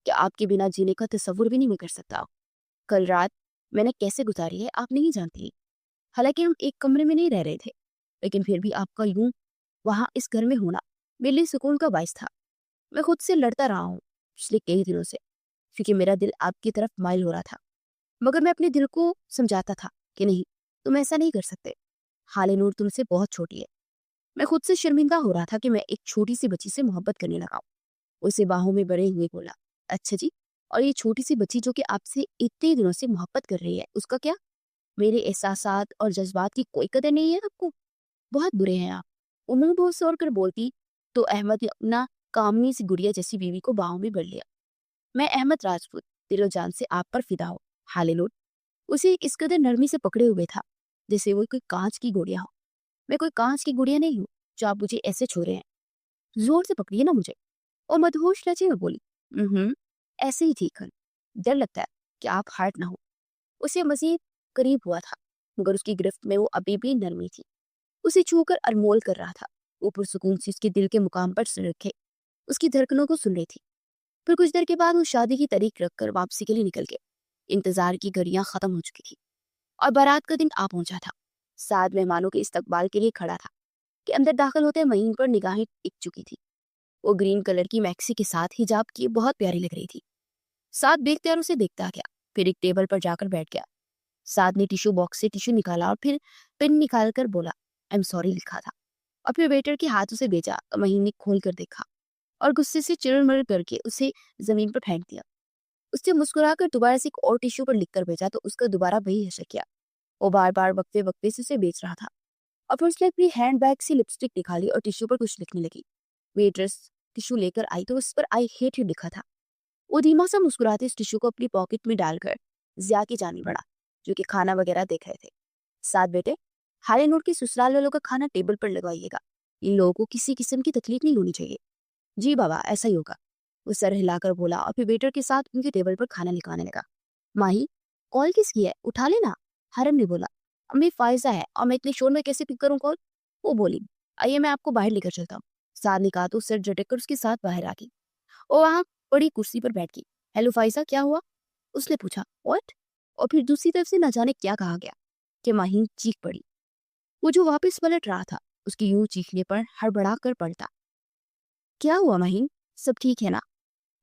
कि आपके बिना जीने का तस्वुर भी नहीं मैं कर सकता। कल रात मैंने कैसे गुजारी है आप नहीं जानती। हालांकि हम एक कमरे में नहीं रह रहे थे, लेकिन फिर भी आपका यूं वहां इस घर में होना मेरे लिए सुकून का बाइस था। मैं खुद से लड़ता रहा हूँ पिछले कई दिनों से, क्योंकि मेरा दिल आपकी तरफ माइल हो रहा था। मगर मैं अपने दिल को समझाता था कि नहीं, तुम ऐसा नहीं कर सकते। हाले नूर तुमसे बहुत छोटी है। मैं खुद से शर्मिंदा हो रहा था कि मैं एक छोटी सी बच्ची से मोहब्बत करने लगा हूं। उसे बाहों में बड़े हुए बोला। अच्छा जी, और ये छोटी सी बच्ची जो कि आपसे इतने दिनों से मोहब्बत कर रही है, उसका क्या? मेरे एहसासात और जज्बात की कोई कदर नहीं है आपको? बहुत बुरे हैं आप। वो मुंह बहुत सौर कर बोलती तो अहमद ने अपना कामनी सी गुड़िया जैसी बीवी को बाहों में भर लिया। मैं अहमद राजपूत दिलो जान से आप पर फिदा हो। हालेलुट उसे इस कदर नरमी से पकड़े हुए था जैसे वो कोई कांच की गुड़िया हो। मैं कोई कांच की गुड़िया नहीं हूँ जो आप मुझे ऐसे छू रहे हैं। जोर से पकड़िए ना मुझे। और मदहोश लहजे में बोली। ऐसे ही ठीक है। डर लगता है कि आप हार्ट ना हो। उसे मजीद करीब हुआ था, मगर उसकी गिरफ्त में वो अभी भी नरमी थी। उसे छूकर अनमोल कर रहा था। वो पुरसुकून से उसके दिल के मुकाम पर सिर रखे उसकी धड़कनों को सुन रही थी। फिर कुछ देर के बाद वो शादी की तारीख रखकर वापसी के लिए निकल गए। इंतजार की घड़ियां खत्म हो चुकी थी और बारात का दिन आ पहुंचा था। सात मेहमानों के इस्तकबाल के लिए खड़ा था कि अंदर दाखिल होते महीन पर निगाहें टिक चुकी थी। वो ग्रीन कलर की मैक्सी के साथ हिजाब की बहुत प्यारी लग रही थी। साथ बेख्तियार उसे देखता गया, फिर एक टेबल पर जाकर बैठ गया। साथ ने टिश्यू बॉक्स से टिश्यू निकाला और फिर पेन निकाल कर बोला आई एम सॉरी लिखा था। और फिर वेटर के हाथ उसे भेजा तो महीन ने खोल कर देखा और गुस्से से चिड़मड़ करके उसे जमीन पर फेंक दिया। उसने मुस्कुराकर दोबारा से एक और टिश्यू पर लिखकर भेजा तो उसका दोबारा वही हशर किया। वो बार बार वक्फे वक्फे से उसे बेच रहा था। और फिर उसने अपनी हैंड बैग से लिपस्टिक निकाली और टिश्यू पर कुछ लिखने लगी। वेट्रेस टिश्यू लेकर आई तो उस पर आई हेट यू लिखा था। वो धीमा सा मुस्कुराते इस टिश्यू को अपनी पॉकेट में डालकर जिया की जानी बढ़ा, जो कि खाना वगैरह देख रहे थे। साथ बेटे, हारे नूर के ससुराल वालों का खाना टेबल पर लगवाइएगा। इन लोगों को किसी किस्म की तकलीफ नहीं होनी चाहिए। जी बाबा, ऐसा ही होगा। वो सर हिलाकर बोला और फिर वेटर के साथ उनके टेबल पर खाना लिखवाने लगा। माही, कॉल किसकी है? उठा लेना। हरम ने बोला। अम्मी फायजा है और मैं इतने शोर में कैसे पिक करूं कॉल? वो बोली। आइए मैं आपको बाहर लेकर चलता हूँ। साथ ने कहा तो सर झटक कर उसके साथ बाहर आ गई। वो वहां बड़ी कुर्सी पर बैठ गई। हेलो फाइजा, क्या हुआ? उसने पूछा। व्हाट? और फिर दूसरी तरफ से न जाने क्या कहा गया कि माही चीख पड़ी। वो जो वापस पलट रहा था उसकी यूं चीखने पर हड़बड़ा कर पड़ता। क्या हुआ माहीन? सब ठीक है ना?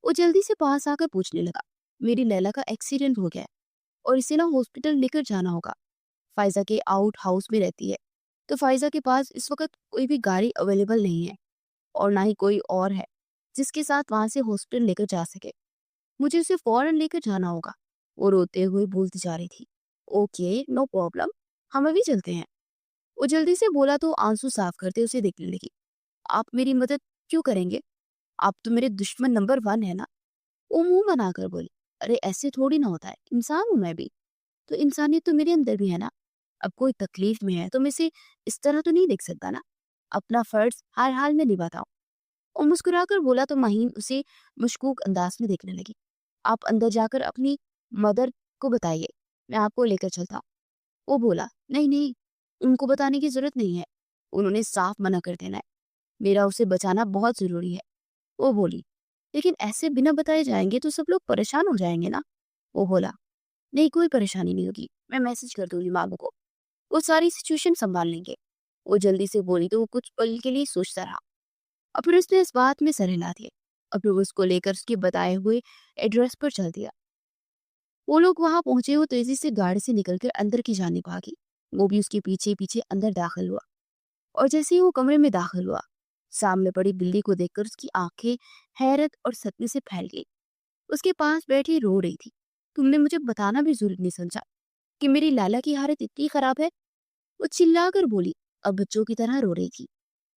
वो जल्दी से पास आकर पूछने लगा। मेरी लैला का एक्सीडेंट हो गया है और इसे ना हॉस्पिटल लेकर जाना होगा। फाइजा के आउट हाउस में रहती है, तो फाइजा के पास इस वक्त कोई भी गाड़ी अवेलेबल नहीं है और ना ही कोई और है जिसके साथ वहां से हॉस्पिटल लेकर जा सके। मुझे उसे फौरन लेकर जाना होगा। वो रोते हुए बोलती जा रही थी। ओके, नो प्रॉब्लम, हम अभी चलते हैं। वो जल्दी से बोला तो आंसू साफ करते उसे देखने लगी। आप मेरी मदद क्यों करेंगे? आप तो मेरे दुश्मन नंबर 1 है ना? वो मुंह बनाकर बोली। अरे ऐसे थोड़ी ना होता है, इंसान हूं मैं भी। तो इंसानियत तो मेरे अंदर भी है ना। अब कोई तकलीफ में है तो मैं इसे इस तरह तो नहीं देख सकता ना। अपना फर्ज हर हाल में निभाता हूँ। और मुस्कुराकर बोला तो माहीन उसे मशकूक अंदाज में देखने लगी। आप अंदर जाकर अपनी मदर को बताइए, मैं आपको लेकर चलता हूँ। वो बोला। नहीं नहीं, उनको बताने की जरूरत नहीं है। उन्होंने साफ मना कर देना है। मेरा उसे बचाना बहुत जरूरी है। वो बोली। लेकिन ऐसे बिना बताए जाएंगे तो सब लोग परेशान हो जाएंगे ना। वो बोला। नहीं, कोई परेशानी नहीं होगी, मैं मैसेज कर दूंगी मामू को, वो सारी सिचुएशन संभाल लेंगे। वो जल्दी से बोली तो वो कुछ पल के लिए सोचता रहा और फिर उसने इस बात में सर हिला दिया और फिर वो उसको लेकर उसके बताए हुए एड्रेस पर चल दिया। वो लोग वहां पहुंचे, वो तेजी से गाड़ी से निकलकर अंदर की जाने भागी। वो भी उसके पीछे पीछे अंदर दाखिल हुआ और जैसे ही वो कमरे में दाखिल हुआ, सामने पड़ी बिल्ली को देखकर उसकी आंखें हैरत और सदमे से फैल गई। उसके पास बैठी रो रही थी। तुमने मुझे बताना भी जरूरी नहीं समझा। कि मेरी लाला की हालत इतनी खराब है। वो चिल्लाकर बोली, अब बच्चों की तरह रो रही थी।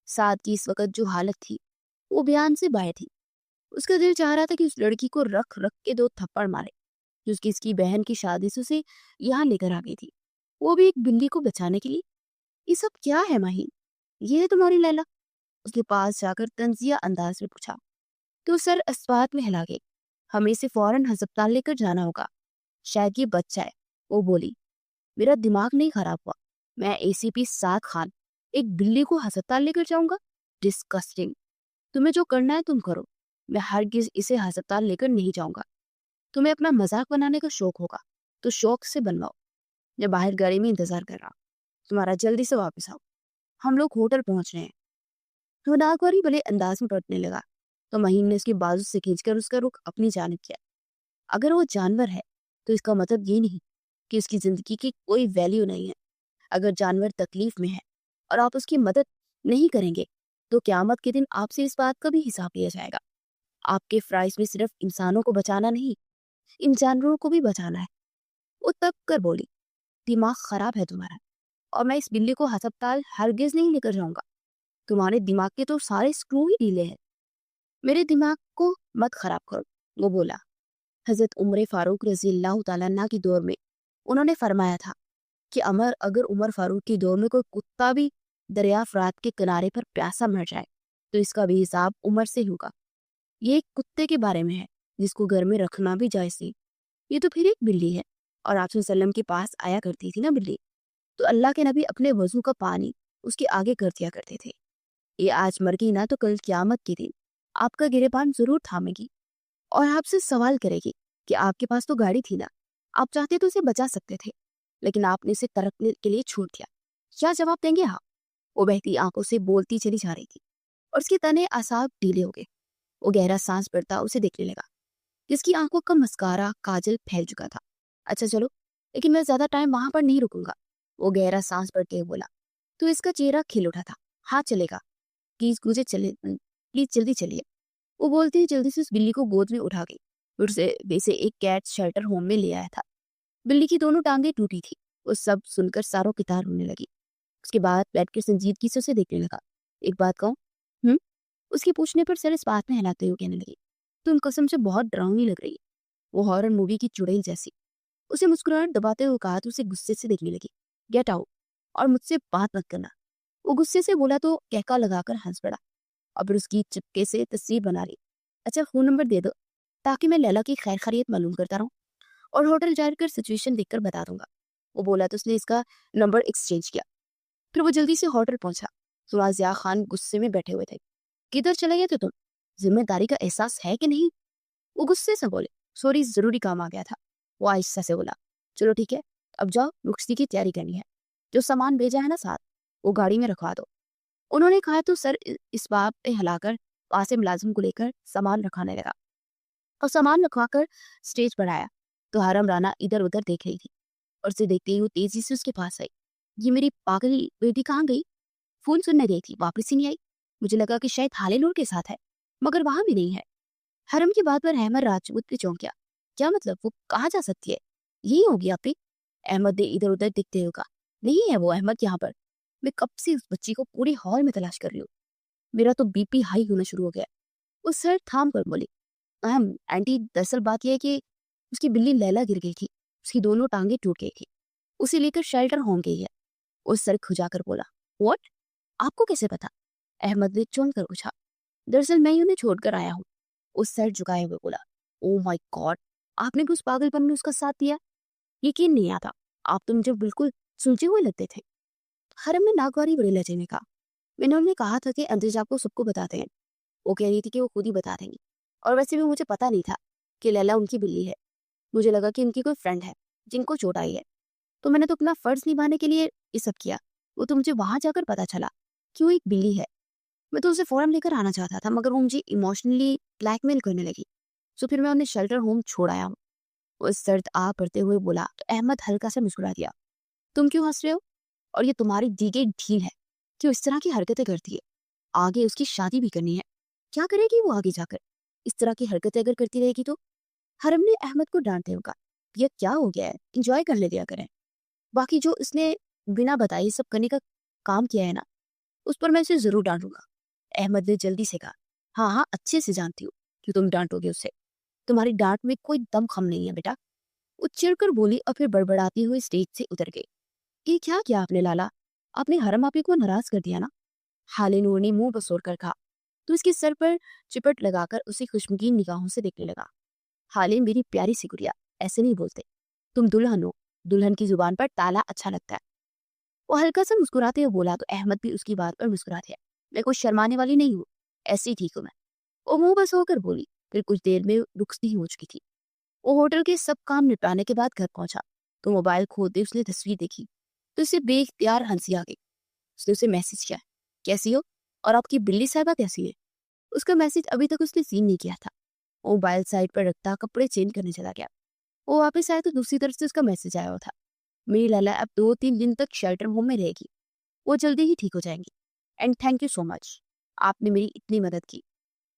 साथ की इस वक्त जो हालत थी वो बयान से बाहर थी। उसका दिल चाह रहा था कि उस लड़की को रख रख के दो थप्पड़ मारे, जो उसकी इसकी बहन की शादी से उसे यहाँ लेकर आ गई थी, वो भी एक बिल्ली को बचाने के लिए। ये सब क्या है माही? ये है तुम्हारी लैला? उसके पास जाकर तंजिया अंदाज में पूछा। तो सर अस्पात में हिला गई। हमें इसे फौरन अस्पताल लेकर जाना होगा, शायद ये बच्चा है। वो बोली, मेरा दिमाग नहीं खराब हुआ। मैं एसीपी साद खान एक बिल्ली को अस्पताल लेकर जाऊंगा? डिस्कस्टिंग। तुम्हें जो करना है तुम करो, मैं हरगिज इसे अस्पताल लेकर नहीं जाऊंगा। तुम्हें अपना मजाक बनाने का शौक होगा तो शौक से बनवाओ। मैं बाहर गाड़ी में इंतजार कर रहा हूं, तुम्हारा जल्दी से वापस आओ, हम लोग होटल पहुंच रहे हैं। तो नागवारी भले अंदाज में पड़ने लगा तो महीन ने उसकी बाजू से खींचकर उसका रुख अपनी जानिब किया। अगर वो जानवर है तो इसका मतलब ये नहीं कि उसकी जिंदगी की कोई वैल्यू नहीं है। अगर जानवर तकलीफ में है और आप उसकी मदद नहीं करेंगे तो क्यामत के दिन आपसे इस बात का भी हिसाब लिया जाएगा। आपके फ्राइज में सिर्फ इंसानों को बचाना नहीं, इन जानवरों को भी बचाना है। वो तब कर बोली, दिमाग खराब है तुम्हारा, और मैं इस बिल्ली को अस्पताल हरगिज नहीं लेकर जाऊंगा। तुम्हारे दिमाग के तो सारे स्क्रू ही ढीले हैं। मेरे दिमाग को मत खराब करो। वो बोला। हजरत उमर फारूक रजी अल्लाह तआला अन्हु की दौर में उन्होंने फरमाया था कि अगर उमर फारूक की दौर में कोई कुत्ता भी दरिया फरात के किनारे पर प्यासा मर जाए तो इसका भी हिसाब उमर से होगा। ये एक कुत्ते के बारे में है जिसको घर में रखना भी जायज नहीं। ये तो फिर एक बिल्ली है, और आप सल्लम के पास आया करती थी ना बिल्ली, तो अल्लाह के नबी अपने वजू का पानी उसके आगे कर दिया करते थे। ये आज मर गई ना तो कल क्यामत के दिन आपका गिरेबान जरूर थामेगी और आपसे सवाल करेगी कि आपके पास तो गाड़ी थी ना, आप चाहते तो उसे बचा सकते थे, लेकिन आपने इसे तरकने के लिए छोड़ दिया। क्या जवाब देंगे आप? वो बहती आंखों से बोलती चली जा रही थी और उसके तने आसाब ढीले हो गए। वो गहरा सांस भरता उसे देखने लगा, जिसकी आंखों का मस्कारा काजल फैल चुका था। अच्छा चलो, लेकिन मैं ज्यादा टाइम वहां पर नहीं रुकूंगा। वो गहरा सांस भरते हुए बोला। तो इसका चेहरा खिल उठा था। हाँ चलेगा, प्लीज मुझे चले, प्लीज जल्दी चलिए। वो बोलती ही जल्दी से उस बिल्ली को गोद में उठा गई। फिर से वैसे एक कैट शेल्टर होम में ले आया था। बिल्ली की दोनों टांगे टूटी थी। वो सब सुनकर सारों की तार होने लगी। उसके बाद बैठकर संजीदगी से उसे देखने लगा। एक बात कहूं? हम्म? उसके पूछने पर सर इस बात में हिलाते हुए कहने लगी, तुम कसम से बहुत डरावनी लग रही है, वो हॉरर मूवी की चुड़ैल जैसी। उसे मुस्कुराहट दबाते हुए कहा तो उसे गुस्से से देखने लगी। गेट आउट, और मुझसे बात मत करना। वो गुस्से से बोला तो कहका लगाकर हंस पड़ा और फिर उसकी चिपके से तस्वीर बना ली। अच्छा फोन नंबर दे दो ताकि मैं लैला की खैर खैरियत मालूम करता रहूं और होटल जाकर सिचुएशन देखकर बता दूंगा। वो बोला तो उसने इसका नंबर एक्सचेंज किया। फिर वो जल्दी से होटल पहुंचा। सुराजिया खान गुस्से में बैठे हुए थे। किधर चले गए थे तुम? जिम्मेदारी का एहसास है कि नहीं? वो गुस्से से बोले, सॉरी जरूरी काम आ गया था। वो आहिस्ता से बोला, चलो ठीक है, अब जाओ, रुखसती की तैयारी करनी है। जो सामान भेजा है ना साथ, वो गाड़ी में रखवा दो। उन्होंने कहा तो सर इस बात पे हिलाकर पास से मुलाजिम को लेकर सामान रखाने लगा और सामान रखवाकर स्टेज पर आया तो हरम राना इधर उधर देख रही थी और उसे देखते ही वो तेजी से उसके पास आई। ये मेरी पागल बेटी कहाँ गई? फोन सुनने गई थी, वापस ही नहीं आई। मुझे लगा कि शायद हाले नूर के साथ है, मगर वहां भी नहीं है। हरम की बात पर अहमद राजपूत भी चौंक गया। क्या मतलब, वो कहाँ जा सकती है? यही होगी आपी। अहमद ने इधर उधर दिखते हुए कहा, नहीं है वो अहमद यहाँ पर। मैं कब से उस बच्ची को पूरे हॉल में तलाश कर रही हूँ। मेरा तो बीपी हाई होना शुरू हो गया। वो सर थाम कर बोली, अहम आंटी, दरअसल बात यह है कि उसकी बिल्ली लैला गिर गई थी, उसकी दोनों टांगे टूट गई थी, उसे लेकर शेल्टर होम गई है। वो सर खुजाकर बोला, व्हाट? आपको कैसे पता? अहमद ने चौंक कर पूछा। दरअसल मैं ही उन्हें छोड़कर आया हूँ। उस सर झुकाए हुए बोला, ओ माय गॉड, आपने भी उस पागलपन में उसका साथ दिया? यकीन नहीं आता, आप तो मुझे बिल्कुल सुलझे हुए लगते थे। हरम ने नागवारी बड़े लहजे में कहा, मैंने उन्हें कहा था कि अंतरिज आपको सबको बताते हैं। वो कह रही थी कि वो खुद ही बता देंगी, और वैसे भी मुझे पता नहीं था कि लैला उनकी बिल्ली है। मुझे लगा कि उनकी कोई फ्रेंड है जिनको चोट आई है, तो मैंने तो अपना फर्ज निभाने के लिए ये सब किया। वो तो मुझे वहां जाकर पता चला कि वो एक बिल्ली है। मैं तो उसे फौरन लेकर आना चाहता था, मगर वो मुझे इमोशनली ब्लैकमेल करने लगी, तो फिर मैं उन्हें शेल्टर होम छोड़ आया हूँ। वो सर्द आ पड़ते हुए बोला तो अहमद हल्का सा मुस्कुरा दिया। तुम क्यों हंस रहे हो? और ये तुम्हारी दी गई ढील है कि वो इस तरह की हरकतें करती है। आगे उसकी शादी भी करनी है। क्या करेगी वो आगे जाकर? इस तरह की हरकतें अगर करती रहेगी तो? हरम ने अहमद को डांटते हुए कहा, ये क्या हो गया है, इंजॉय कर ले दिया करें। बाकी जो इसने बिना बताए ये सब करने का काम किया है ना, उस पर मैं उसे ज़रूर डाँटूँगा। अहमद ने जल्दी से कहा, हाँ, हाँ, अच्छे से जानती हूँ कि तुम डाँटोगे उसे। तुम्हारी डाँट में कोई दम-खम नहीं है बेटा। वो चिढ़कर बोली और फिर बड़बड़ाती हुई स्टेज से उतर गई। ये क्या किया आपने लाला? आपने हरम आपी को नाराज़ कर दिया ना? हाले नूर ने मुँह बसोर कर कहा, तो इसके सर पर चिपट लगाकर उसे खुशमगीन निगाहों से देखने लगा। हाले मेरी प्यारी सी गुड़िया, ऐसे नहीं बोलते। तुम दुल्हन हो, दुल्हन की जुबान पर ताला अच्छा लगता है। वो हल्का सा मुस्कुराते हुए बोला तो अहमद भी उसकी बात पर मुस्कुरा दिया। मैं कुछ शर्माने वाली नहीं हूँ, ऐसी ही ठीक हूँ मैं। वो मुंह बस होकर बोली, फिर कुछ देर में रुखती हो चुकी थी। वो होटल के सब काम निपटाने के बाद घर पहुंचा तो मोबाइल खोलते उसने तस्वीर देखी तो उसे बेख्तियार हंसी आ गई। उसने उसे मैसेज किया, कैसी हो और आपकी बिल्ली साहिबा कैसी है? उसका मैसेज अभी तक उसने सीन नहीं किया था। वो मोबाइल साइड पर रखता कपड़े चेंज करने चला गया। वो वापस आया तो दूसरी तरफ से उसका मैसेज आया हुआ था, मेरी लाला अब 2-3 दिन तक शेल्टर होम में रहेगी, वो जल्दी ही ठीक हो जाएंगी। And thank you so much, आपने मेरी इतनी मदद की,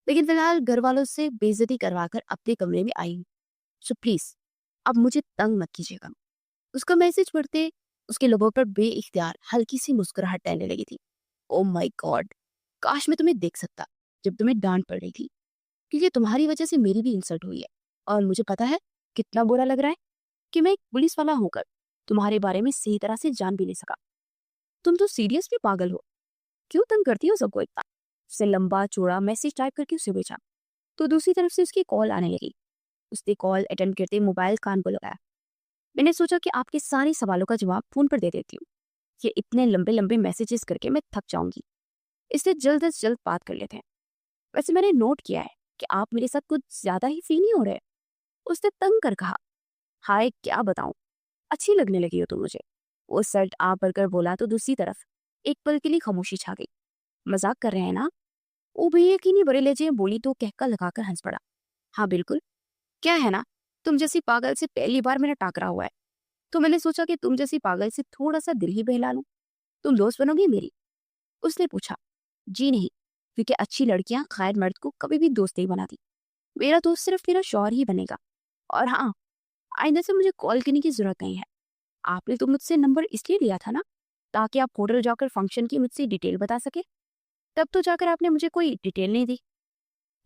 लेकिन फिलहाल घर वालों से बेइज्जती करवाकर अपने कमरे में आई हूँ, सो प्लीज अब मुझे तंग मत कीजिएगा। उसका मैसेज पढ़ते उसके लबों पर बेइख्तियार हल्की सी मुस्कुराहट टहलने लगी थी। ओ माय गॉड, काश मैं तुम्हें देख सकता जब तुम्हें डांट पड़ रही थी, क्योंकि तुम्हारी वजह से मेरी भी इंसल्ट हुई है और मुझे पता है कितना बुरा लग रहा है कि मैं एक पुलिस वाला होकर तुम्हारे बारे में सही तरह से जान भी नहीं सका। तुम तो सीरियसली पागल हो, क्यों तंग करती हो सबको इतना? उसने लंबा चौड़ा मैसेज टाइप करके उसे भेजा तो दूसरी तरफ से उसकी कॉल आने लगी। उसने कॉल अटेंड करते मोबाइल कान को लगाया। मैंने सोचा कि आपके सारे सवालों का जवाब फोन पर दे देती हूँ, ये इतने लंबे लंबे मैसेजेस करके मैं थक जाऊंगी, इसलिए जल्द से जल्द बात कर लेते हैं। वैसे मैंने नोट किया है कि आप मेरे साथ कुछ ज्यादा ही फ्री नहीं हो रहे। उसने तंग कर कहा, हाय क्या बताऊं, अच्छी लगने लगी हो तुम मुझे। वो सर्ट आ भरकर बोला तो दूसरी तरफ एक पल के लिए खामोशी छा गई। मजाक कर रहे हैं ना? वो भी यकीनी बड़े लहजे में बोली तो कहका लगाकर हंस पड़ा। हाँ बिल्कुल, क्या है ना, तुम जैसी पागल से पहली बार मेरा टाकरा हुआ है, तो मैंने सोचा कि तुम जैसी पागल से थोड़ा सा दिल ही बहला लूं। तुम दोस्त बनोगी मेरी? उसने पूछा। जी नहीं, क्योंकि अच्छी लड़कियां खैर मर्द को कभी भी दोस्त नहीं बनाती। मेरा दोस्त सिर्फ मेरा शौहर ही बनेगा। और हाँ, आइंदा से मुझे कॉल करने की जरूरत नहीं है। आपने तो मुझसे नंबर इसलिए लिया था ना, ताकि आप होटल जाकर फंक्शन की मुझसे डिटेल बता सके। तब तो जाकर आपने मुझे कोई डिटेल नहीं दी,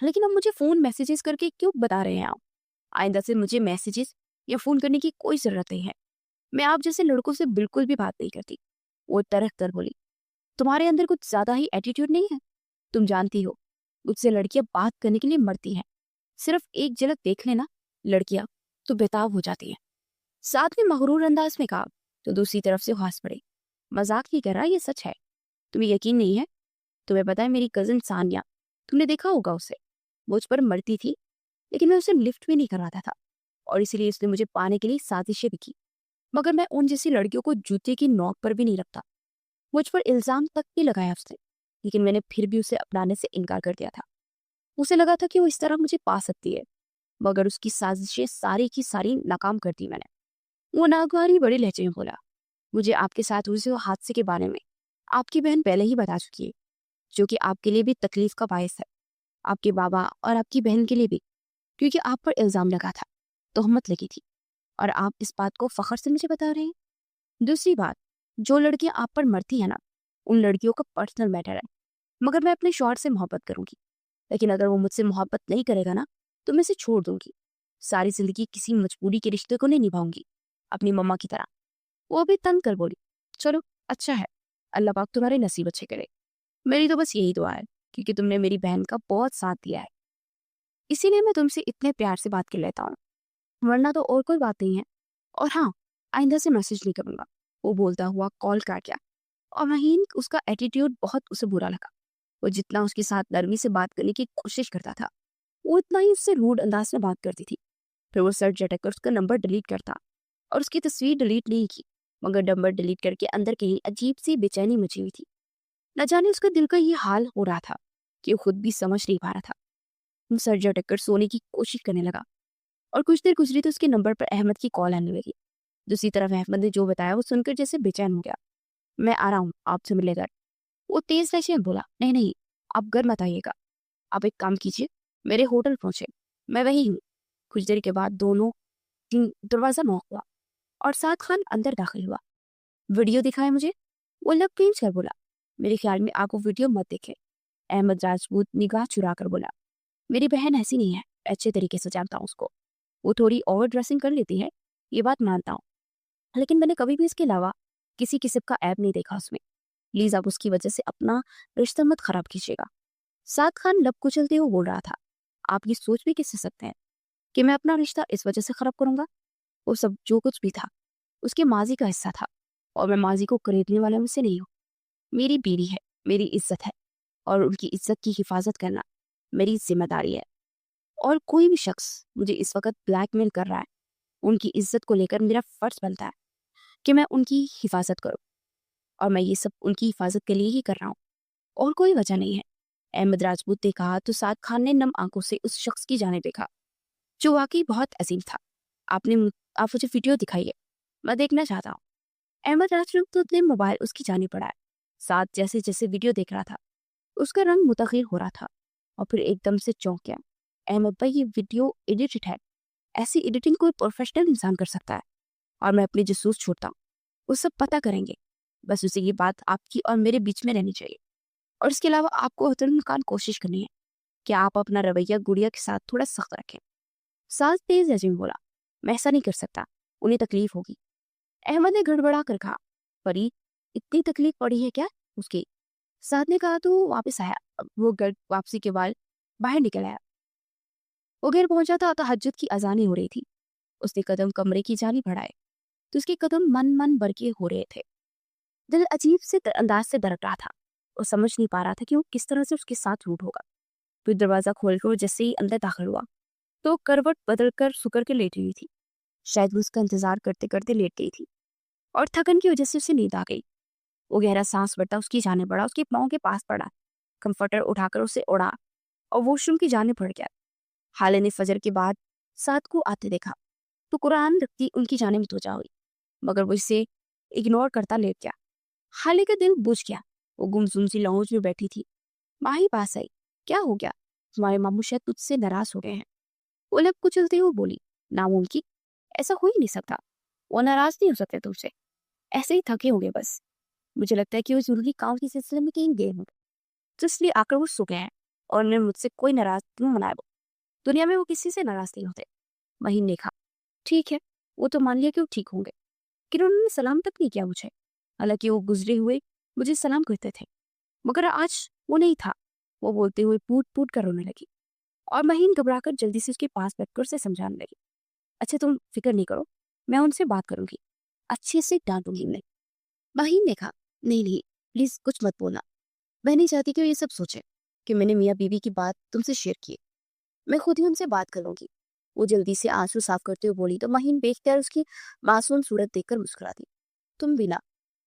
लेकिन अब मुझे फोन मैसेजेस करके क्यों बता रहे हैं आप? आइंदा से मुझे मैसेजेस या फोन करने की कोई जरूरत नहीं है। मैं आप जैसे लड़कों से बिल्कुल भी बात नहीं करती। वो तरह कर बोली, तुम्हारे अंदर कुछ ज्यादा ही एटीट्यूड नहीं है? तुम जानती हो, मुझसे लड़कियां बात करने के लिए मरती हैं। सिर्फ एक झलक देख लेना लड़कियां तो बेताब हो जाती हैं। साथ में मगरूर अंदाज में कहा तो दूसरी तरफ से हंस पड़े। मजाक नहीं कर रहा, ये सच है। तुम्हें यकीन नहीं है? तुम्हें पता है मेरी कजिन सानिया, तुमने देखा होगा उसे, मुझ पर मरती थी, लेकिन मैं उसे लिफ्ट भी नहीं करवाता था और इसीलिए उसने मुझे पाने के लिए साजिशें भी की। मगर मैं उन जैसी लड़कियों को जूते की नोक पर भी नहीं रखता। मुझ पर इल्जाम तक भी लगाया उसने, लेकिन मैंने फिर भी उसे अपनाने से इनकार कर दिया था। उसे लगा था कि वो इस तरह मुझे पा सकती है, मगर उसकी साजिशें सारी की सारी नाकाम कर दी मैंने। वो नागवारी बड़े लहजे में बोला, मुझे आपके साथ हुए हुए हादसे के बारे में आपकी बहन पहले ही बता चुकी है, जो कि आपके लिए भी तकलीफ का बायस है, आपके बाबा और आपकी बहन के लिए भी, क्योंकि आप पर इल्जाम लगा था, तोहमत लगी थी, और आप इस बात को फख्र से मुझे बता रहे हैं। दूसरी बात, जो लड़कियां आप पर मरती है ना, उन लड़कियों का पर्सनल मैटर है, मगर मैं अपने शौहर से मोहब्बत करूंगी, लेकिन अगर वो मुझसे मोहब्बत नहीं करेगा ना, तो मैं इसे छोड़ दूंगी। सारी जिंदगी किसी मजबूरी के रिश्ते को नहीं निभाऊंगी, अपनी मम्मा की तरह। वो भी तंग कर बोली, चलो अच्छा है, अल्लाह पाक तुम्हारे नसीब अच्छे करे। मेरी तो बस यही दुआ है, क्योंकि तुमने मेरी बहन का बहुत साथ दिया है, इसीलिए मैं तुमसे इतने प्यार से बात कर लेता हूँ, वरना तो और कोई बात नहीं है। और हाँ, आइंदा से मैसेज नहीं करूंगा। वो बोलता हुआ कॉल काट गया और वहीं उसका एटीट्यूड बहुत उसे बुरा लगा। वो जितना उसके साथ नरमी से बात करने की कोशिश करता था, वो इतना ही उससे रूड अंदाज में बात करती थी। फिर वो सर झटक कर उसका नंबर डिलीट करता और उसकी तस्वीर डिलीट नहीं की, मगर नंबर डिलीट करके अंदर कहीं अजीब सी बेचैनी मची हुई थी। न जाने उसका दिल का ये हाल हो रहा था कि वो खुद भी समझ नहीं पा रहा था। वो सर झटक कर सोने की कोशिश करने लगा और कुछ देर गुजरी तो उसके नंबर पर अहमद की कॉल आने लगी। दूसरी तरफ अहमद ने जो बताया वो सुनकर जैसे बेचैन हो गया। मैं आ रहा हूँ आपसे मिलने घर। वो तेज लहजे में बोला, नहीं नहीं, आप घर मत आइएगा। आप एक काम कीजिए, मेरे होटल पहुंचे, मैं वही हूँ। कुछ देर के बाद दोनों दरवाजा नॉक हुआ और साद खान अंदर दाखिल हुआ। वीडियो दिखाए मुझे। वो लब खींच कर बोला, मेरे ख्याल में आप वो वीडियो मत देखे। अहमद राजपूत निगाह चुरा कर बोला, मेरी बहन ऐसी नहीं है, अच्छे तरीके से जानता हूँ उसको। वो थोड़ी ओवर ड्रेसिंग कर लेती है, ये बात मानता हूँ, लेकिन मैंने कभी भी इसके अलावा किसी किस्म का ऐब नहीं देखा उसमें। प्लीज आप उसकी वजह से अपना रिश्ता मत खराब कीजिएगा। साद खान लब कुचलते हुए बोल रहा था, आप ये सोच भी कैसे सकते हैं कि मैं अपना रिश्ता इस वजह से खराब करूंगा? वो सब जो कुछ भी था उसके माजी का हिस्सा था, और मैं माजी को खरीदने वाले में से नहीं हूँ। मेरी बीवी है, मेरी इज्जत है, और उनकी इज्जत की हिफाजत करना मेरी जिम्मेदारी है। और कोई भी शख्स मुझे इस वक्त ब्लैकमेल कर रहा है, उनकी इज्जत को लेकर मेरा फर्ज बनता है कि मैं उनकी हिफाजत करूं, और मैं ये सब उनकी हिफाजत के लिए ही कर रहा हूँ, और कोई वजह नहीं है। अहमद राजपूत ने कहा तो साद खान ने नम आंखों से उस शख्स की जाने देखा, जो वाकई बहुत अजीम था। आप मुझे वीडियो दिखाइए, मैं देखना चाहता हूँ। अहमद राजपूत ने मोबाइल उसकी जाने बढ़ाया। साद जैसे जैसे वीडियो देख रहा था, उसका रंग मुतगैर हो रहा था, और फिर एकदम से चौंक गया। अहमद भाई, ये वीडियो एडिटेड है, ऐसी एडिटिंग कोई प्रोफेशनल इंसान कर सकता है, और मैं अपनी जासूस छोड़ता हूँ, वो सब पता करेंगे। बस उसे ये बात आपकी और मेरे बीच में रहनी चाहिए, और इसके अलावा आपको हतुल कोशिश करनी है कि आप अपना रवैया गुड़िया के साथ थोड़ा सख्त रखें। साज तेज अजीम बोला, मैं ऐसा नहीं कर सकता, उन्हें तकलीफ होगी। अहमद ने गड़बड़ा कर कहा, परी, इतनी तकलीफ पड़ी है क्या उसकी? साद ने कहा तो वापस आया। अब वो वापसी के बाद बाहर निकल आया। वो घर पहुंचा था तो हज्जत की अजानें हो रही थी। उसने कदम कमरे की जानी बढ़ाए तो उसके कदम मन मन बरके हो रहे थे। दिल अजीब से अंदाज से दरक रहा था। वो समझ नहीं पा रहा था कि वो किस तरह से उसके साथ रूट होगा। फिर दरवाजा खोलकर वो जैसे ही अंदर दाखिल हुआ तो करवट बदलकर सुकर के लेटी हुई थी। शायद वो उसका इंतजार करते करते लेट गई थी, और थकन की वजह से उसे नींद आ गई। वो गहरा सांस भरता उसकी जाने बढ़ा, उसके पाँव के पास पड़ा, कंफर्टर उठाकर उसे उड़ा और वॉशरूम की जाने पड़ गया। हाले ने फजर के बाद साद को आते देखा तो कुरान रखती उनकी जाने में तो हुई, मगर वो इसे इग्नोर करता लेट गया। हाले का दिल बुझ गया। वो गुमसुम सी लॉन्ज में बैठी थी। माही पास आई, क्या हो गया? तुम्हारे मामू शायद तुझसे नाराज हो गए हैं। वो लब कुचलते हुए बोली, नामुमकिन, ऐसा हो ही नहीं सकता। वो नाराज नहीं हो सकते तुमसे, ऐसे ही थके होंगे बस। मुझे लगता है कि वो जरूरी काम के सिलसिले में कहीं गए होंगे, तो इसलिए आकर वो सो गए हैं, और उन्हें मुझसे कोई नाराज क्यों मनाए? वो दुनिया में वो किसी से नाराज नहीं होते। महीन ने कहा, ठीक है, वो तो मान लिया कि वो ठीक होंगे, लेकिन उन्होंने सलाम तक नहीं किया मुझे। हालांकि वो गुजरे हुए मुझे सलाम करते थे, मगर आज वो नहीं था। वो बोलते हुए पूट पूट कर रोने लगी, और महीन घबराकर जल्दी से उसके पास बैठकर उसे समझाने लगी, अच्छा तुम फिक्र नहीं करो, मैं उनसे बात करूंगी, अच्छे से डांटूंगी उन्हें। महीन ने कहा, नहीं नहीं, प्लीज कुछ मत बोलना। मैं नहीं चाहती कि वो ये सब सोचे कि मैंने मियाँ बीवी की बात तुमसे शेयर की है। मैं खुद ही उनसे बात कर लूंगी। वो जल्दी से आंसू साफ करते हुए बोली तो महीन बेख्तियार उसकी मासूम सूरत देखकर मुस्कुरा दी। तुम बिना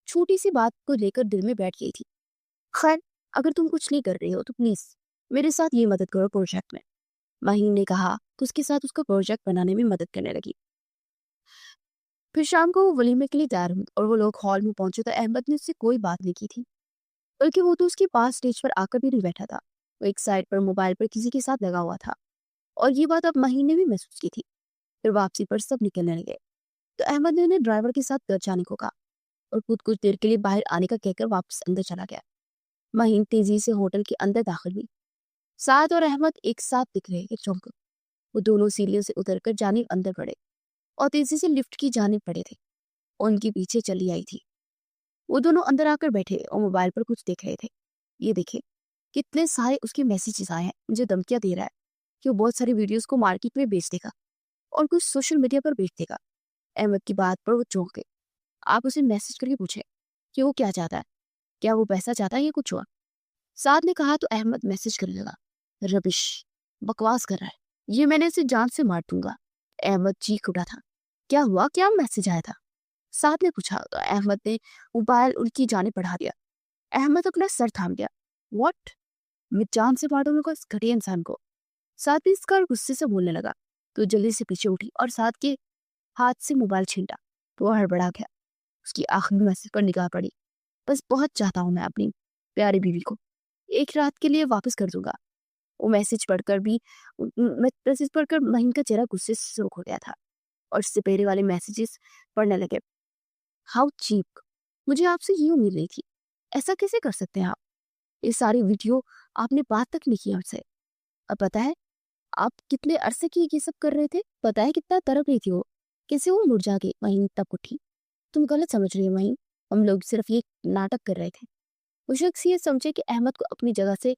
छोटी सी बात को लेकर दिल में बैठ गई थी। खैर, अगर तुम कुछ नहीं कर रही हो तो प्लीज मेरे साथ ये मदद करो प्रोजेक्ट में। महीन ने कहा तो उसके साथ उसका प्रोजेक्ट बनाने में मदद करने लगी। फिर शाम को वो वलीमे के लिए तैयार हुई, और वो लोग हॉल में पहुंचे तो अहमद ने उससे कोई बात नहीं की थी, बल्कि वो तो उसके पास स्टेज पर आकर भी नहीं बैठा था। वो एक साइड पर मोबाइल पर किसी के साथ लगा हुआ था, और ये बात अब महीने भी महसूस की थी। फिर वापसी पर सब निकलने लगे तो अहमद ने उन्हें ड्राइवर के साथ घर जाने को कहा, और खुद कुछ देर के लिए बाहर आने का कहकर वापस अंदर चला गया। महीन तेजी से होटल के अंदर दाखिल हुई। साद और अहमद एक साथ दिख रहे थे, चौंक। वो दोनों सीढ़ियों से उतरकर जानिब अंदर बढ़े, और तेजी से लिफ्ट की जानिब पड़े थे, और उनके पीछे चली आई थी। वो दोनों अंदर आकर बैठे और मोबाइल पर कुछ देख रहे थे। ये देखे, कितने सारे उसके मैसेजेस आए हैं, मुझे धमकियां दे रहा है कि वो बहुत सारी वीडियोस को मार्केट में बेच देगा और कुछ सोशल मीडिया पर बेच देगा। अहमद की बात पर वो चौंक गए। आप उसे मैसेज करके पूछे कि वो क्या चाहता है, क्या वो पैसा चाहता है या कुछ और? साद ने कहा तो अहमद मैसेज करने लगा, रबिश, बकवास कर रहा है, ये मैंने इसे जान से मार दूंगा। अहमद चीख उठा था, क्या हुआ, क्या मैसेज आया था? साद ने पूछा तो अहमद ने मोबाइल उनकी जाने बढ़ा दिया। अहमद अपना सर थाम गया। व्हाट? मैं जान से मार दूंगा इस घटिया इंसान को? साद भी इसका गुस्से से बोलने लगा तो जल्दी से पीछे उठी और साद के हाथ से मोबाइल छीनता तो वह हड़बड़ा गया। उसकी आखिरी मैसेज पर निगाह पड़ी, बस बहुत चाहता हूं मैं अपनी प्यारी बीवी को, एक रात के लिए वापस कर दूंगा। वो मैसेज पढ़कर भी मैसेज पढ़कर महीन का चेहरा गुस्से से सुर्ख हो गया था, और इससे पहले वाले मैसेजेस पढ़ने लगे। हाउ चीप, मुझे आपसे ये उम्मीद नहीं थी। ऐसा कैसे कर सकते हैं आप? ये सारी वीडियो आपने बात तक नहीं की हमसे। अब पता है आप कितने अरसे की ये सब कर रहे थे? पता है कितना तड़प रही थी वो? कैसे वो मुरझा के वहीं तक उठी? तुम गलत समझ रही हो वहीं। हम लोग सिर्फ ये नाटक कर रहे थे। वो शख्स ये समझे कि अहमद को अपनी जगह से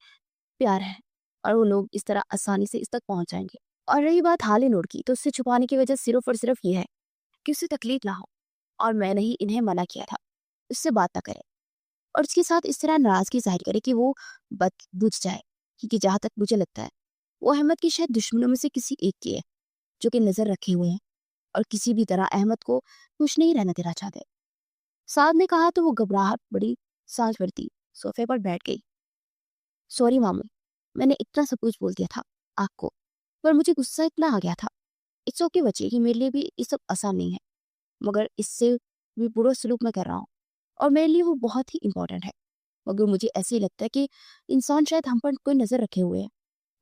प्यार है और वो लोग इस तरह आसानी से इस तक पहुंच जाएंगे। और रही बात हाल नूर की, तो उससे छुपाने की वजह सिर्फ और सिर्फ ये है कि उससे तकलीफ ना हो। और मैंने ही इन्हें मना किया था उससे बात ना करे और उसके साथ इस तरह नाराजगी जाहिर करे कि वो बद बुझ जाए। क्योंकि जहां तक मुझे लगता है वो अहमद की शायद दुश्मनों में से किसी एक की है, जो कि नजर रखे हुए हैं और किसी भी तरह अहमद को खुश नहीं रहना देना चाहते। साद ने कहा तो वो घबराहट बड़ी सांस भरती सोफे पर बैठ गई। सॉरी मामू, मैंने इतना सब कुछ बोल दिया था आपको, पर मुझे गुस्सा इतना आ गया था। इट्स ओके बच्चे, कि मेरे लिए भी ये सब आसान नहीं है, मगर इससे भी बुरा सलूक मैं कर रहा हूँ और मेरे लिए वो बहुत ही इंपॉर्टेंट है। मगर मुझे ऐसे ही लगता है कि इंसान शायद हम पर कोई नजर रखे हुए है।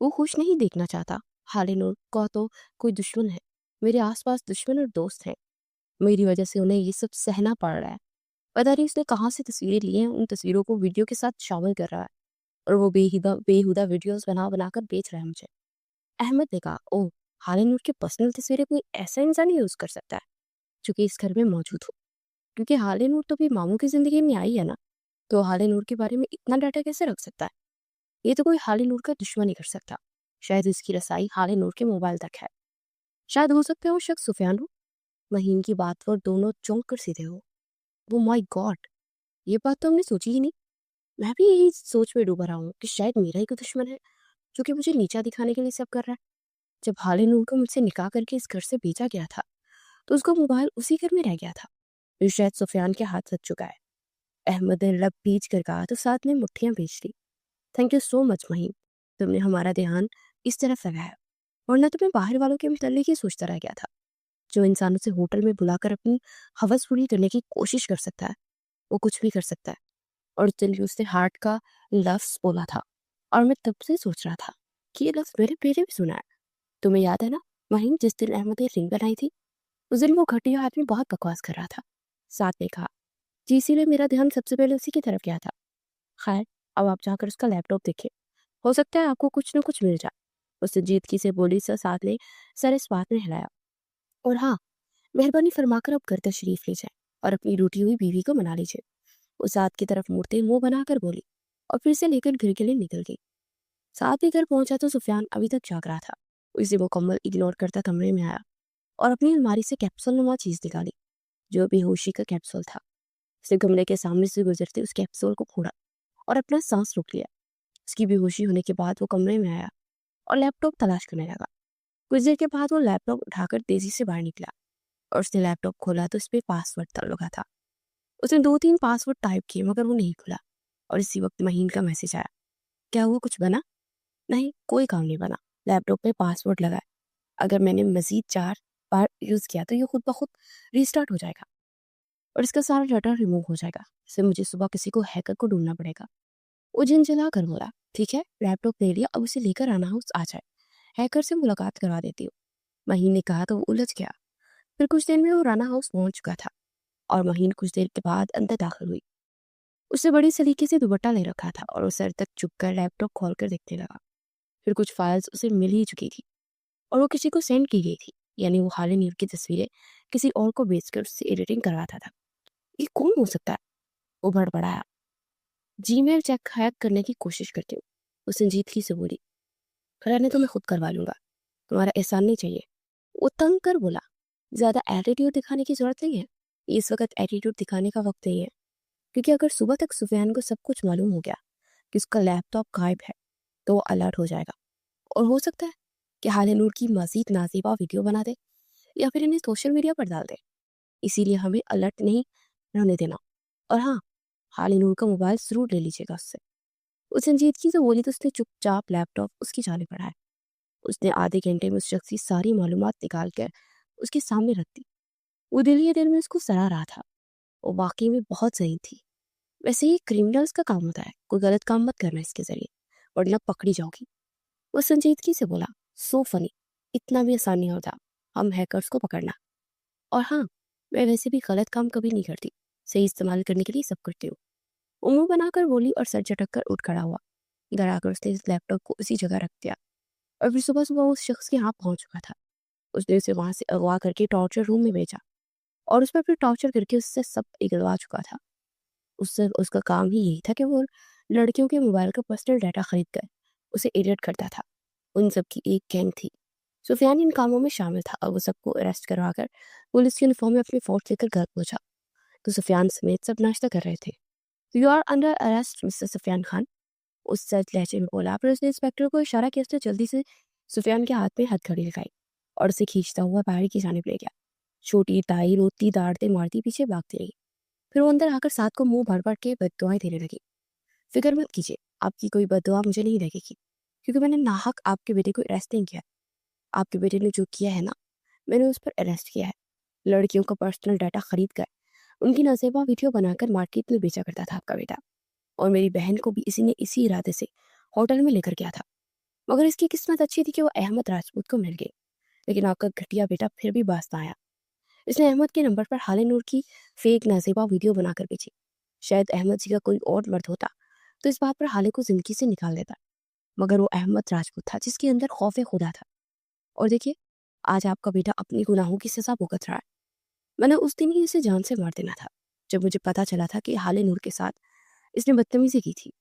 वो खुश नहीं देखना चाहता। हालिनूर का तो कोई दुश्मन है। मेरे आसपास दुश्मन और दोस्त हैं। मेरी वजह से उन्हें ये सब सहना पड़ रहा है। पता नहीं उसने कहाँ से तस्वीरें ली हैं। उन तस्वीरों को वीडियो के साथ शामिल कर रहा है और वो बेहुदा बेहुदा वीडियोस बना बनाकर बेच रहा है मुझे। अहमद ने कहा, ओह, हालिनूर की पर्सनल तस्वीरें कोई ऐसा इंसान यूज कर सकता है जो कि इस घर में मौजूद हो? क्योंकि हालिनूर तो भी मामू की जिंदगी में आई है ना, तो हालिनूर के बारे में इतना डाटा कैसे रख सकता है? ये तो कोई हालिनूर का दुश्मन ही कर सकता। शायद इसकी रसाई हालिनूर के मोबाइल तक है। शायद हो सकता है वो शख्स सुफियान हो। महीन की बात पर दोनों चौंक कर सीधे हो। वो माय गॉड, ये बात तो हमने सोची ही नहीं। मैं भी यही सोच में डूबा रहा हूँ कि शायद मेरा ही कोई दुश्मन है जो कि मुझे नीचा दिखाने के लिए सब कर रहा है। जब हालिनूर को मुझसे निकाह करके इस घर से भेजा गया था तो उसका मोबाइल उसी घर में रह गया था। फिर शायद सुफियान के हाथ लग चुका है। अहमद ने लब भीज कर कहा तो साथ में मुट्ठियां भेज दी। थैंक यू सो मच महीम, तुमने हमारा ध्यान इस तरफ लगाया, वरना तो मैं बाहर वालों के मुतल्लिक ही सोचता रह गया था। जो इंसान उसे होटल में बुलाकर अपनी हवस पूरी करने की कोशिश कर सकता है वो कुछ भी कर सकता है। और उस दिन भी उसने हार्ट का लफ्ज बोला था और मैं तब से सोच रहा था कि ये लफ्ज मेरे पहले भी सुना है। तुम्हें याद है ना महीम, जिस दिन अहमद ने रिंग बनाई थी, उस दिन वो घटिया आदमी बहुत बकवास कर रहा था। साथ ने कहा जी, इसीलिए मेरा ध्यान सबसे पहले उसी की तरफ गया था। खैर, अब आप जाकर उसका लैपटॉप देखें, हो सकता है आपको कुछ न कुछ मिल जाए। उसने जीदगी से बोली सा साथ ने सर इस बात में हिलाया। और हाँ, मेहरबानी फरमाकर अब घर तशरीफ ले जाए और अपनी रूठी हुई बीवी को मना लीजिए। वो साथ की तरफ मुड़ते मुंह बनाकर बोली और फिर से लेकर घर के लिए निकल गई। साथ ही घर पहुंचा तो सुफियान अभी तक जाग रहा था। उसे मुकम्मल इग्नोर करता कमरे में आया और अपनी अलमारी से कैप्सूल नुमा चीज निकाली, जो बेहोशी का कैप्सूल था। उसने कमरे के सामने से गुजरते उस कैप्सूल को फोड़ा और अपना सांस रोक लिया। उसकी बेहोशी होने के बाद वो कमरे में आया और लैपटॉप तलाश करने लगा। कुछ देर के बाद वो लैपटॉप उठाकर तेजी से बाहर निकला और उसने लैपटॉप खोला तो उस पर पासवर्ड लगा था। उसने 2-3 पासवर्ड टाइप किए मगर वो नहीं खुला। और इसी वक्त महीन का मैसेज आया। क्या हुआ, कुछ बना? नहीं, कोई काम नहीं बना। लैपटॉप पे पासवर्ड लगा है। अगर मैंने मजीद 4 बार यूज किया तो ये खुद ब खुद रीस्टार्ट हो जाएगा और इसका सारा डाटा रिमूव हो जाएगा। इससे मुझे सुबह किसी को हैकर को ढूंढना पड़ेगा। वो झिनझिना कर बोला, ठीक है, लैपटॉप ले लिया, अब उसे लेकर आना हाउस आ जाए, हैकर से मुलाकात करवा देती हूँ। महीन ने कहा तो वो उलझ गया। फिर कुछ देर में वो राना हाउस पहुंच चुका था और महीन कुछ देर के बाद अंदर दाखिल हुई। उसने बड़ी सलीके से दुपट्टा ले रखा था और वो सर तक झुककर लैपटॉप खोलकर देखने लगा। फिर कुछ फाइल्स उसे मिल ही चुकी थी और वो किसी को सेंड की गई थी, यानी वो हाल न्यूर की तस्वीरें किसी और को बेचकर उससे एडिटिंग करवाता था। ये कौन हो सकता है? वो बड़बड़ाया। जीमेल चेक हैक करने की कोशिश करती हूँ, वो संजीदगी से बोली। रहने तो मैं खुद करवा लूंगा, तुम्हारा एहसान नहीं चाहिए। वो तंग कर बोला, ज्यादा एटीट्यूड दिखाने की जरूरत नहीं है। इस वक्त एटीट्यूड दिखाने का वक्त नहीं है, क्योंकि अगर सुबह तक सुफियान को सब कुछ मालूम हो गया कि उसका लैपटॉप गायब है तो वो अलर्ट हो जाएगा और हो सकता है कि हाल नूर की मजीद नाजीबा वीडियो बना दे या फिर इन्हें सोशल मीडिया पर डाल दे। इसीलिए हमें अलर्ट नहीं रहने देना। और हाँ, हाल नूर का मोबाइल जरूर ले लीजिएगा उससे। उस संजीदगी से बोली तो उसने चुपचाप लैपटॉप उसकी जाने बढ़ाया। उसने आधे घंटे में उस शख्स की सारी मालूमात निकाल कर उसके सामने रख दी। वो दिल ही दिल में उसको सराह रहा था। वो वाकई में बहुत सही थी। वैसे ही क्रिमिनल्स का काम होता है, कोई गलत काम मत करना इसके जरिए, वरना पकड़ी जाओगी। वो संजीदगी से बोला, सो फनी, इतना भी आसान नहीं होता हम हैकर्स को पकड़ना। और हाँ, मैं वैसे भी गलत काम कभी नहीं करती, सही इस्तेमाल करने के लिए सब करती हूँ। वो मुँह बनाकर बोली और सर झटक कर उठ खड़ा हुआ। इधर आकर उसने इस लैपटॉप को उसी जगह रख दिया और फिर सुबह-सुबह उस शख्स के यहाँ पहुँच चुका था। उसने उसे वहाँ से अगवा करके टॉर्चर रूम में भेजा और उस पर फिर टॉर्चर करके उससे सब निकलवा चुका था। उससे उसका काम ही यही था कि वो लड़कियों के मोबाइल का पर्सनल डाटा खरीद कर उसे एडिट करता था। उन सब की एक गैंग थी। सुफियान इन कामों में शामिल था और वो सबको अरेस्ट करवाकर पुलिस की यूनिफॉर्म में अपनी फोर्स लेकर घर पहुंचा तो सुफियान समेत सब नाश्ता कर रहे थे। You are under arrest mister Sufiyan Khan, उस सच लहजे में बोला। फिर उसने इंस्पेक्टर को इशारा किया। उसने जल्दी से सुफियान के हाथ में हथकड़ी लगाई और उसे खींचता हुआ बाहर की जानिब ले गया। छोटी ताई रोती दाड़ते मारती पीछे भागती रही। फिर वो अंदर आकर साथ को मुंह भर भर के बददुआएं देने लगी। फिक्र मत कीजिए, आपकी कोई बददुआ मुझे नहीं लगेगी, क्योंकि मैंने नाहक आपके बेटे को अरेस्ट नहीं किया। आपके बेटे ने जो किया है ना, मैंने उस पर अरेस्ट किया है। लड़कियों का पर्सनल डाटा खरीद कर उनकी नजेबा वीडियो बनाकर मार्केट में बेचा करता था आपका बेटा। और मेरी बहन को भी इसी ने इसी इरादे से होटल में लेकर गया था। मगर इसकी किस्मत अच्छी थी कि वो अहमद राजपूत को मिल गई। लेकिन आपका घटिया बेटा फिर भी बाज ना आया। इसने अहमद के नंबर पर हाले नूर की फेक नाजेबा वीडियो बनाकर बेची। शायद अहमद जी का कोई और मर्द होता तो इस बात पर हाले को जिंदगी से निकाल देता, मगर वो अहमद राजपूत था जिसके अंदर खौफ खुदा था। और देखिए, आज आपका बेटा अपनी गुनाहों की सजा भुगत रहा है। मैंने उस दिन ही इसे जान से मार देना था, जब मुझे पता चला था कि हाले नूर के साथ इसने बदतमीजी की थी।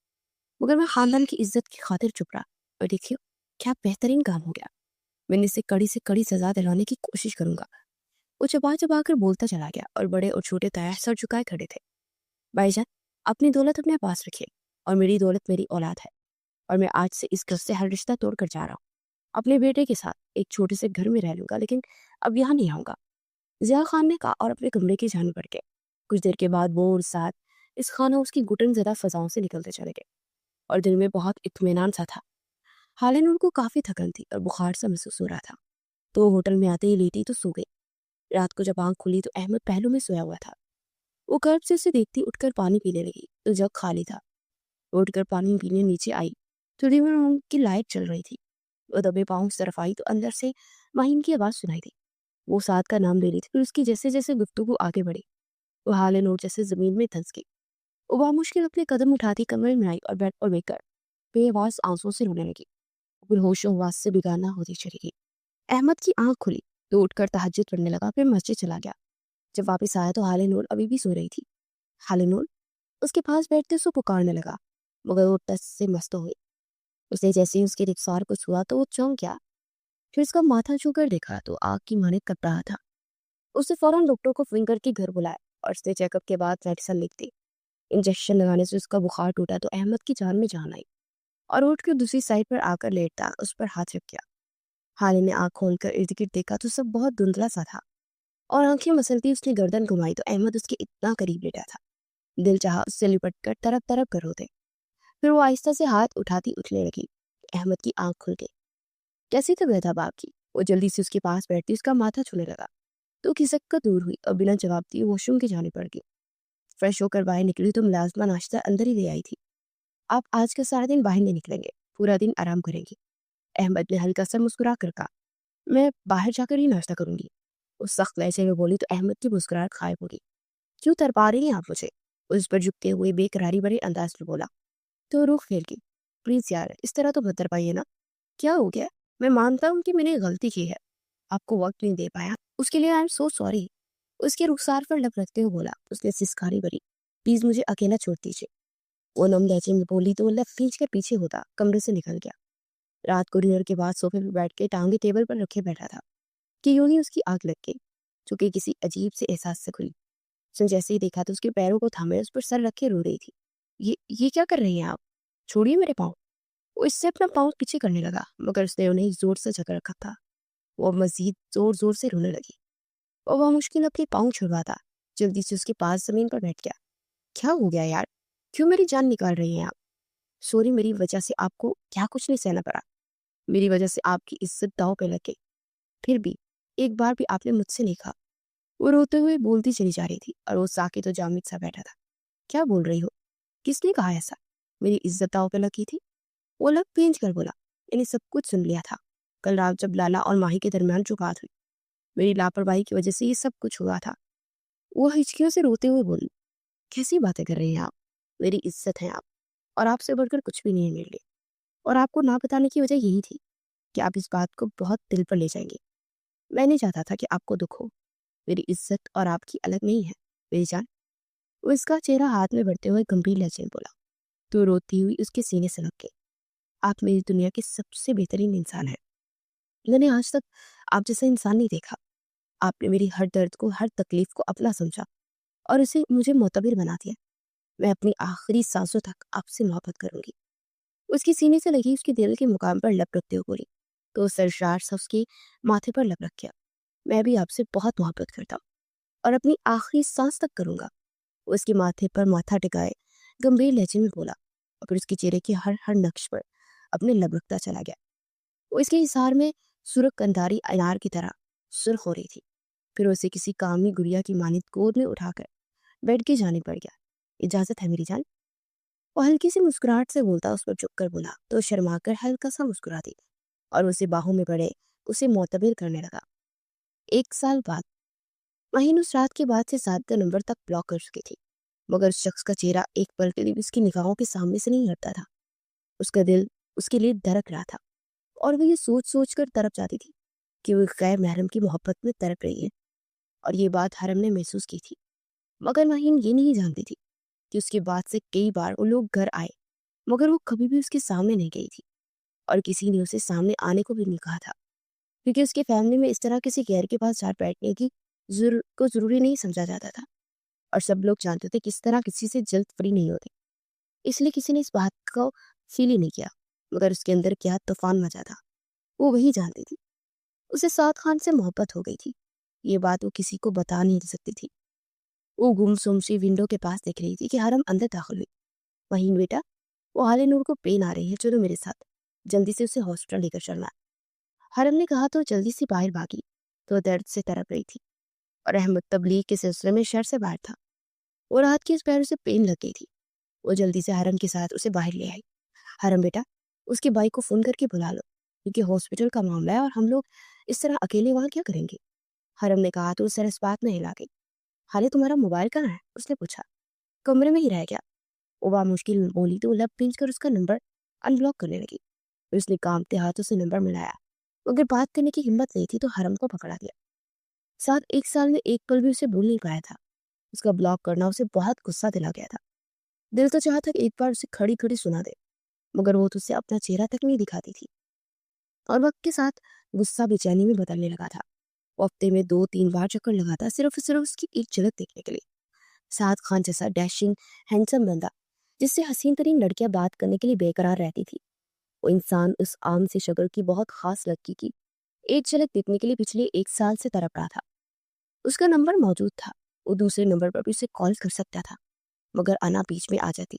मगर मैं खानदान की इज्जत की खातिर चुप रहा। और देखियो, क्या बेहतरीन काम हो गया। मैंने इसे कड़ी से कड़ी सजा दिलाने की कोशिश करूंगा। वो चबा चबा कर बोलता चला गया और बड़े और छोटे ताया सर झुकाए खड़े थे। भाईजान, अपनी दौलत अपने पास रखिए और मेरी दौलत मेरी औलाद है। और मैं आज से इस घर से हर रिश्ता तोड़ कर जा रहा हूँ। अपने बेटे के साथ एक छोटे से घर में रह लूंगा, लेकिन अब यहाँ नहीं आऊंगा, जिया खान ने कहा और अपने कमरे की जान बढ़ गए। कुछ देर के बाद वो और साथ इस खाना उसकी घुटन ज़्यादा फजाओं से निकलते चले गए और दिल में बहुत इत्मीनान सा था। हालिन उनको काफ़ी थकन थी और बुखार सा महसूस हो रहा था, तो वो होटल में आते ही लेटी तो सो गई। रात को जब आंख खुली तो अहमद पहलू में सोया हुआ था। वो कर्ब से उसे देखती उठकर पानी पीने लगी तो जग खाली था। वो उठकर पानी पीने नीचे आई। थोड़ी में रूम की लाइट चल रही थी। वो दबे पाँव उस तरफ आई तो अंदर से माहीन की आवाज़ सुनाई दी। वो साथ का नाम ले रही थी। फिर उसकी जैसे जैसे गुफ्तगू आगे बढ़ी, वो हाले नोट जैसे जमीन में धंस गई। वो बामुश्किल अपने कदम उठाती कमरे में आई और बेड पर लेकर बेआवाज आंसुओं से रोने लगी। फिर होशो हवास से बेगाना होती चली गई। अहमद की आंख खुली तो उठकर तहज्जुद पढ़ने लगा, फिर मस्जिद चला गया। जब वापस आया तो हाले नूर अभी भी सो रही थी। हाले नूर उसके पास बैठते उसको पुकारने लगा, मगर वो टस से मस्त हो गई। उसने जैसे ही उसके रुखसार को छुआ तो वो चौंक गया। फिर उसका माथा छूकर देखा तो आग की माने कप रहा था। उसने फौरन डॉक्टर को फोन करके घर बुलाया और उसने चेकअप के बाद मेडिसिन लिख दी। इंजेक्शन लगाने से उसका बुखार टूटा तो अहमद की जान में जान आई और उठ के दूसरी साइड पर आकर लेटता उस पर हाथ रख गया। हाले ने आंख खोलकर इर्द गिर्द देखा तो सब बहुत धुंधला सा था और आंखें मसलती उसने गर्दन घुमाई तो अहमद उसके इतना करीब लेटा था। दिल चाहा उससे लिपट कर तरफ तरफ कर रोते। फिर वो आहिस्ता से हाथ उठाती उठने लगी। अहमद की आंख खुल गई। कैसी तबीयत है बाप की? वो जल्दी से उसके पास बैठती उसका माथा छूने लगा तो खिसक कर दूर हुई और बिना जवाब दिए वॉशरूम की जाने पड़ गई। फ्रेश होकर बाहर निकली तो मुलाजमा नाश्ता अंदर ही ले आई थी। आप आज का सारा दिन बाहर नहीं निकलेंगे, पूरा दिन आराम करेंगी। अहमद ने हल्का सा मुस्कुरा कर कहा, मैं बाहर जाकर ही नाश्ता करूंगी। उस सख्त लहजे में बोली तो अहमद की मुस्कुराहट गायब हो गई। क्यों तरपा रही हैं आप मुझे? उस पर झुकते हुए बेकरारी भरे अंदाज में बोला। तो रुख फेर की। प्लीज यार, इस तरह तो मत तरपाइए ना। क्या हो गया? मैं मानता हूँ कि मैंने गलती की है, आपको वक्त नहीं दे पाया, उसके लिए आई एम सो सॉरी। उसके रुखसार पर लब रखते हुए बोला। उसने सिसकारी भरी, प्लीज मुझे अकेला छोड़ दीजिए। वो नम लहजे में बोली तो वो लब खींच कर पीछे होता कमरे से निकल गया। रात को डिनर के बाद सोफे पर बैठ के टांगे टेबल पर रखे बैठा था कि यूं ही उसकी आंख लग गई, जो कि किसी अजीब से एहसास से खुली। उसने जैसे ही देखा तो उसके पैरों को थामे उस पर सर रखे रो रही थी। ये क्या कर रही हैं आप? छोड़िए मेरे पाँव। वो इससे अपना पाँव पीछे करने लगा, मगर उसने उन्हें जोर से जकड़ रखा था। वो मजीद जोर जोर से रोने लगी और वह मुश्किल अपने पाँव छुड़वाता जल्दी से उसके पास जमीन पर बैठ गया। क्या हो गया यार? क्यों मेरी जान निकाल रही हैं आप? सॉरी, मेरी वजह से आपको क्या कुछ नहीं सहना पड़ा। मेरी वजह से आपकी इज्जत दांव पे लग गई। फिर भी एक बार भी आपने मुझसे नहीं कहा। वो रोते हुए बोलती चली जा रही थी और वो साकित तो जामिद सा बैठा था। क्या बोल रही हो? किसने कहा ऐसा? मेरी इज्जत दांव पे लगी थी? वो लग पेंच कर बोला, मैंने सब कुछ सुन लिया था। कल रात जब लाला और माही के दरमियान जो बात हुई, मेरी लापरवाही की वजह से ये सब कुछ हुआ था। वो हिचकियों से रोते हुए बोली, कैसी बातें कर रही हैं आप? मेरी इज़्ज़त है आप, और आपसे बढ़कर कुछ भी नहीं है मेरे लिए। और आपको ना बताने की वजह यही थी कि आप इस बात को बहुत दिल पर ले जाएँगी। मैं नहीं चाहता था कि आपको दुःख हो। मेरी इज़्ज़त और आपकी अलग नहीं है, मेरी जान। वो इसका चेहरा हाथ में भरते हुए गंभीर लहजे में बोला। तो रोती हुई उसके सीने से लग गई। आप मेरी दुनिया के सबसे बेहतरीन इंसान हैं। मैंने आज तक आप जैसा इंसान नहीं देखा। आपने मेरी हर दर्द को, हर तकलीफ को अपना समझा और उसे मुझे मोतबिर बना दिया। मैं अपनी आखिरी सांसों तक आपसे मोहब्बत करूंगी। उसके सीने से लगी उसके दिल के मुकाम पर लब रखते हुए बोली। तो सरशार सा उसके माथे पर लब रख गया। मैं भी आपसे बहुत मोहब्बत करता हूँ और अपनी आखिरी सांस तक करूंगा। वो उसके माथे पर माथा टिकाए गंभीर लहजे में बोला और फिर उसके चेहरे के हर हर नक्श पर अपने लब रखता चला गया। वो इसके इशार में सुर्ख कंधारी अनार की तरह सुर्ख हो रही थी। फिर उसे किसी कामनी गुड़िया की मानित गोद में उठाकर बेड के जाने पड़ गया। इजाजत है मेरी जान। वो हल्की सी मुस्कुराहट से बोलता उस पर चुप कर बोला तो शर्मा कर हल्का सा मुस्कुरा दी और उसे बाहों में पड़े उसे मोतबिर करने लगा। 1 साल बाद महीन उस रात के बाद से साद नंबर तक ब्लॉक कर चुकी थी, मगर उस शख्स का चेहरा एक पल के लिए भी उसकी निगाहों के सामने से नहीं हटता था। उसका दिल उसके लिए धड़क रहा था और वो ये सोच सोच कर तड़प जाती थी कि वो एक गैर महरम की मोहब्बत में तड़प रही है। और ये बात हरम ने महसूस की थी, मगर महीन ये नहीं जानती थी कि उसके बाद से कई बार वो लोग घर आए, मगर वो कभी भी उसके सामने नहीं गई थी और किसी ने उसे सामने आने को भी नहीं कहा था, क्योंकि उसके फैमिली में इस तरह किसी गैर के पास जा बैठने की को जरूरी नहीं समझा जाता था। और सब लोग जानते थे किस तरह किसी से जल्द फ्री नहीं होती, इसलिए किसी ने इस बात को फील ही नहीं किया। मगर उसके अंदर क्या तूफान मचा था वो वही जानती थी। उसे साद खान से मोहब्बत हो गई थी। ये बात वो किसी को बता नहीं सकती थी। वो गुमसुम सी विंडो के पास देख रही थी कि हरम अंदर दाखिल हुई। वहीन बेटा, वो हाले नूर को पेन आ रही है, चलो मेरे साथ, जल्दी से उसे हॉस्पिटल लेकर चलना। हरम ने कहा तो जल्दी से बाहर भागी। तो दर्द से तड़प रही थी और अहमद तबलीग के सिलसिले में शहर से बाहर था। वो रात की इस पैर से पेन लग गई थी। वो जल्दी से हरम के साथ उसे बाहर ले आई। हरम बेटा, उसकी बाइक को फोन करके बुला लो, क्योंकि हॉस्पिटल का मामला है और हम लोग इस तरह अकेले वहां क्या करेंगे। हरम ने कहा तो उस इस बात में हिला गई। हाले तुम्हारा मोबाइल कहाँ है, उसने पूछा। कमरे में ही रह गया, वो मुश्किल बोली तो लब खींच कर उसका नंबर अनब्लॉक करने लगी। फिर उसने कांपते हाथों से नंबर मिलाया, मगर बात करने की हिम्मत नहीं थी तो हरम को पकड़ा दिया। साथ 1 साल में एक पल भी उसे भूल नहीं पाया था। उसका ब्लॉक करना उसे बहुत गुस्सा दिला गया था। दिल तो चाहता कि एक बार उसे खड़ी खड़ी सुना दे, मगर वो तो उसे अपना चेहरा तक नहीं दिखाती थी। और वक्त के साथ गुस्सा बेचैनी में बदलने लगा था। वो हफ्ते में 2-3 बार चक्कर लगाता, सिर्फ सिर्फ उसकी एक झलक देखने के लिए। साद खान जैसा डैशिंग हैंडसम बंदा, जिससे हसीन तरीन लड़कियां बात करने के लिए बेकरार रहती थी, वो इंसान उस आम सी शक्ल की बहुत खास लड़की की एक झलक देखने के लिए पिछले 1 साल से तड़प रहा था। उसका नंबर मौजूद था, वो दूसरे नंबर पर भी उसे कॉल कर सकता था, मगर अना बीच में आ जाती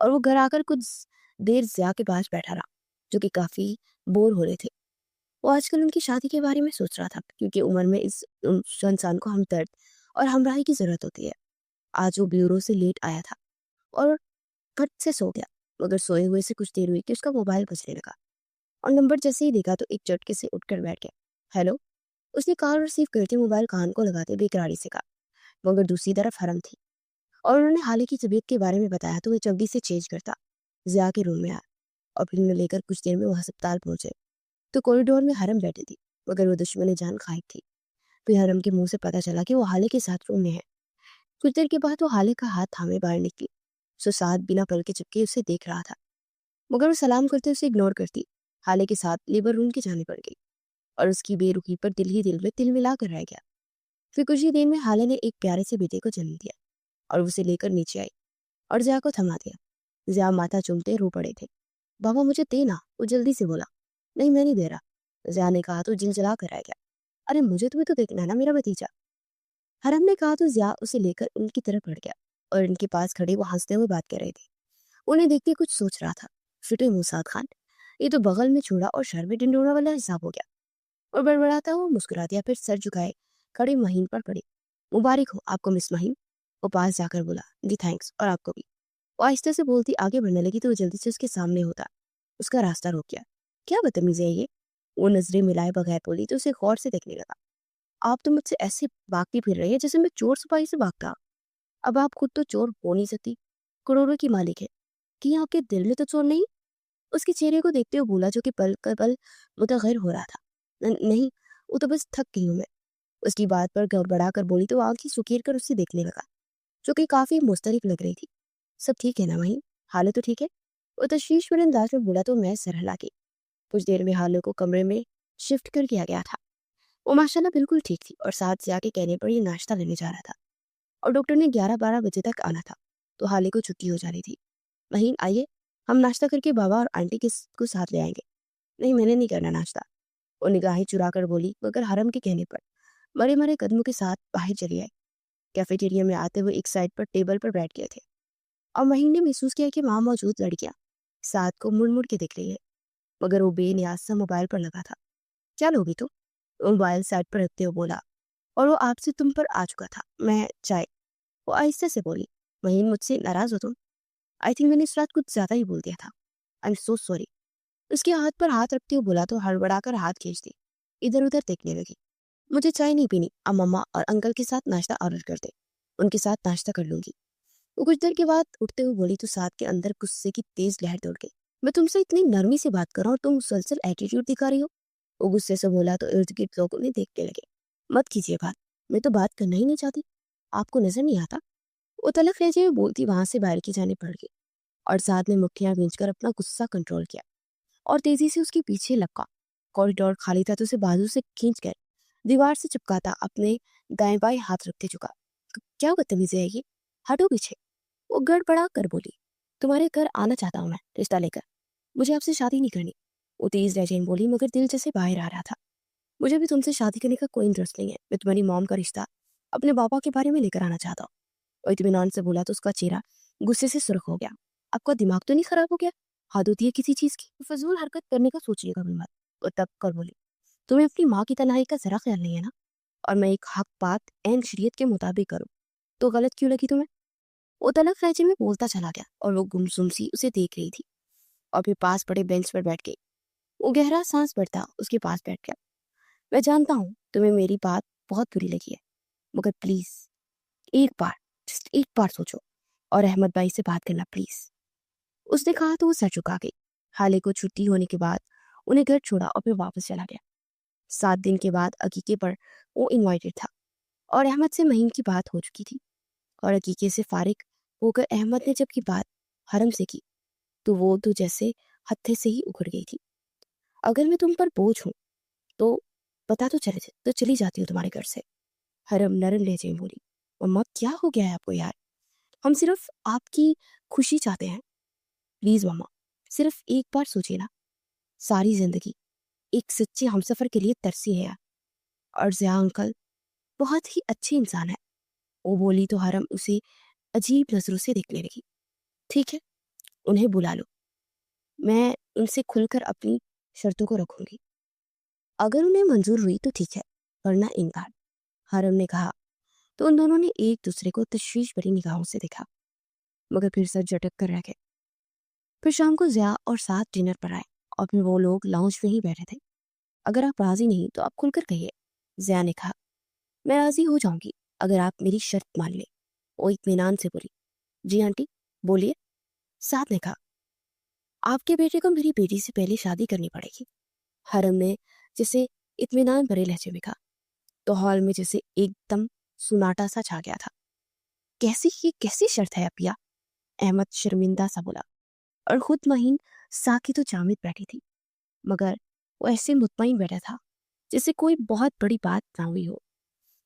और वो घर आकर कुछ देर जिया के पास बैठा रहा, जो कि काफी बोर हो रहे थे। वो आजकल उनकी शादी के बारे में सोच रहा था, क्योंकि उम्र में उस इंसान को हमदर्द और हमराही की जरूरत होती है। आज वो ब्यूरो से लेट आया था और फट से सो गया, मगर सोए हुए से कुछ देर हुई कि उसका मोबाइल बजने लगा और नंबर जैसे ही देखा तो एक झटके से उठकर बैठ गया। हेलो, उसने कॉल रिसीव करते मोबाइल कान को लगाते बेकरारी से कहा, मगर दूसरी तरफ हरम थी और उन्होंने हाल की तबीयत के बारे में बताया तो वह जल्दी से चेंज करता जिया के रूम में आया और फिर उन्हें लेकर कुछ देर में वो अस्पताल पहुंचे। तो कॉरिडोर में हरम बैठी थी, मगर वो दुश्मन जान खाइब थी। फिर हरम के मुंह से पता चला कि वो हाले के साथ रूम में है। कुछ देर के बाद वो हाले का हाथ थामे बाहर निकली। साद बिना पल के चिपके उसे देख रहा था, मगर वो सलाम करते उसे इग्नोर करती हाले के साथ लेबर रूम के जाने पड़ गई और उसकी बेरुखी पर दिल ही दिल में तिल मिला कर रह गया। फिर कुछ ही देर में हाले ने एक प्यारे से बेटे को जन्म दिया और उसे लेकर नीचे आई और जिया को थमा दिया। जिया माथा चूमते रो पड़े थे। बाबा मुझे दे ना, वो जल्दी से बोला। नहीं, मैं नहीं दे रहा, जिया ने कहा तो जिलजिला कर रह गया। अरे मुझे तुम्हें तो देखना है ना मेरा भतीजा। हरम ने कहा तो जिया उसे लेकर उनकी तरफ बढ़ गया और उनके पास खड़े वो हंसते हुए बात कर रहे थे। उन्हें देखते कुछ सोच रहा था। फिटे मुंह साद खान, ये तो बगल में छुड़ा और शर में ढिंडोरा वाला हिसाब हो गया। और बड़बड़ाता हुआ मुस्कुरा दिया, फिर सर झुकाए खड़े महीन पर पड़ी। मुबारक हो आपको मिस महीन, वो पास जाकर बोला। जी थैंक्स, और आपको भी। वो आहिस्ते से बोलती आगे बढ़ने लगी तो वो जल्दी से उसके सामने होता उसका रास्ता रोक गया। क्या बदतमीजी है ये, वो नजरें मिलाए बगैर बोली तो उसे गौर से देखने लगा। आप तो मुझसे ऐसे भागती फिर रही है जैसे मैं चोर सिपाही से भागता। अब आप खुद तो चोर हो नहीं सकती, करोड़ों की मालिक है, कि आपके दिल में तो चोर नहीं? उसके चेहरे को देखते हुए बोला, जो कि पल क पल मुतग़य्यर हो रहा था। नहीं, वो तो बस थक गई हूँ मैं। उसकी बात पर गड़बड़ा कर बोली तो आँखें सुकेर कर उससे देखने लगा, जो कि काफ़ी मुस्तरब लग रही थी। सब ठीक है ना वहीं? हालत तो ठीक है? वो तशवीश भरे अंदाज में बोला तो मैं सर हिला गई। कुछ देर में हालो को कमरे में शिफ्ट कर दिया गया था। वो माशाल्लाह बिल्कुल ठीक थी और साथ जाके कहने पर ये नाश्ता लेने जा रहा था और डॉक्टर ने 11-12 बजे तक आना था, तो हाले को छुट्टी हो जानी थी। वहीं आइए, हम नाश्ता करके बाबा और आंटी को साथ ले आएंगे। नहीं, मैंने नहीं करना नाश्ता, वो निगाहें चुरा कर बोली, मगर हरम के कहने पर मरे मरे कदमों के साथ बाहर चली आई। कैफेटेरिया में आते हुए एक साइड पर टेबल पर बैठ गए थे और वहीं ने महसूस किया कि वहां मौजूद लड़कियां साथ को मुड़ मुड़ के देख रही है, मगर वो बेनियाज सा मोबाइल पर लगा था। क्या लोगी तू? वो मोबाइल साइड पर रखते हुए बोला, और वो आपसे तुम पर आ चुका था, मैं चाय। वो आहिस्ते से बोली, वहीं मुझसे नाराज हो तुम? आई थिंक मैंने इस रात कुछ ज्यादा ही बोल दिया था। I am so sorry. उसके हाथ पर हाथ रखते हुए बोला तो हड़बड़ाकर हाथ खींच दी। इधर उधर देखने लगी। मुझे चाय नहीं पीनी, अब मम्मा और अंकल के साथ नाश्ता ऑर्डर कर दे, उनके साथ नाश्ता कर लूंगी। वो कुछ देर के बाद उठते हुए बोली तो साथ के अंदर गुस्से की तेज लहर दौड़ गई। मैं तुमसे इतनी नरमी से बात कर रहा हूँ और तुम मुसलसल एटीट्यूड दिखा रही हो। वो गुस्से से बोला तो इर्द गिर्द लोग उन्हें देखने लगे। मत कीजिए बात, मैं तो बात करना ही नहीं चाहती, आपको नजर नहीं आता? वो तलख लहजे में बोलती वहां से बाहर की जाने पड़ गई और साथ में मुट्ठियां भींचकर अपना गुस्सा कंट्रोल किया और तेजी से उसके पीछे लपका। कॉरिडोर खाली था तो उसे बाजू से खींच कर दीवार से चिपकाता अपने दाएं बाएं हाथ रखते चुका। क्या बदतमीजी है ये, हटो पीछे। वो गड़बड़ा कर बोली, तुम्हारे घर आना चाहता हूँ मैं रिश्ता लेकर, मुझे आपसे शादी नहीं करनी। वो तेज लहजे में बोली मगर दिल जैसे बाहर आ रहा था। मुझे भी तुमसे शादी करने का कोई इंटरेस्ट नहीं है, मैं तुम्हारी मॉम का रिश्ता अपने पापा के बारे में लेकर आना चाहता हूँ। और इत्मीनान से बोला तो उसका चेहरा गुस्से से सुर्ख हो गया। आपका दिमाग तो नहीं खराब हो गया? हद होती है किसी चीज की, फजूल हरकत करने का सोचिएगा भी मत। वो तब कर बोली, तुम्हें अपनी माँ की तन्हाई का जरा ख्याल नहीं है ना? और मैं एक हक बात एन शरीयत के मुताबिक करूँ तो गलत क्यों लगी तुम्हें? वो तलख लहजे में बोलता चला गया और वो गुमसुम सी उसे देख रही थी और फिर पास पड़े बेंच पर बैठ गई। वो गहरा सांस भरता उसके पास बैठ गया। मैं जानता हूँ तुम्हें मेरी बात बहुत बुरी लगी है, मगर प्लीज एक बार, जस्ट एक बार सोचो और अहमद भाई से बात करना प्लीज। उसने कहा तो वो सर झुका गई। हाले को छुट्टी होने के बाद उन्हें घर छोड़ा और फिर वापस चला गया। 7 दिन के बाद अकीके पर वो इनवाइटेड था और अहमद से महीन की बात हो चुकी थी और अकीके से फारिग होकर अहमद ने जब की बात हरम से की तो वो तो जैसे हत्थे से ही उखड़ गई थी। अगर मैं तुम पर बोझ हूं तो पता तो चली जाती हूँ तुम्हारे घर से। हरम नरम लहजे में बोली, मम्मा क्या हो गया है आपको यार? हम सिर्फ आपकी खुशी चाहते हैं। प्लीज मम्मा, सिर्फ एक बार सोचिए ना, सारी जिंदगी एक सच्चे हमसफर के लिए तरसी है यार। और जिया अंकल बहुत ही अच्छे इंसान है। वो बोली तो हरम उसे अजीब नजरों से देखने लगी। ठीक है, उन्हें बुला लो, मैं उनसे खुलकर अपनी शर्तों को रखूंगी। अगर उन्हें मंजूर हुई तो ठीक है, वरना इनकार। हरम ने कहा तो उन दोनों ने एक दूसरे को तशवीश भरी निगाहों से देखा, मगर फिर सर झटक कर रह गए। फिर शाम को जिया और साथ डिनर पर आए और फिर वो लोग लाउंज में ही बैठे थे। अगर आप राजी नहीं तो आप खुलकर कहिए, जिया ने कहा। मैं राजी हो जाऊंगी अगर आप मेरी शर्त मान ले, वो इत्मीनान से बोली। जी आंटी, बोलिए। साथ ने कहा, आपके बेटे को मेरी बेटी से पहले शादी करनी पड़ेगी। हरम ने जिसे इत्मीनान भरे लहजे में कहा तो हॉल में जैसे एकदम सुनाटा सा छा गया था। ये कैसी शर्त है अपिया? अहमद शर्मिंदा सा बोला और खुद महीन साकी तो जामिद बैठी थी, मगर वो ऐसे मुतमईन बैठा था जैसे कोई बहुत बड़ी बात ना हुई हो।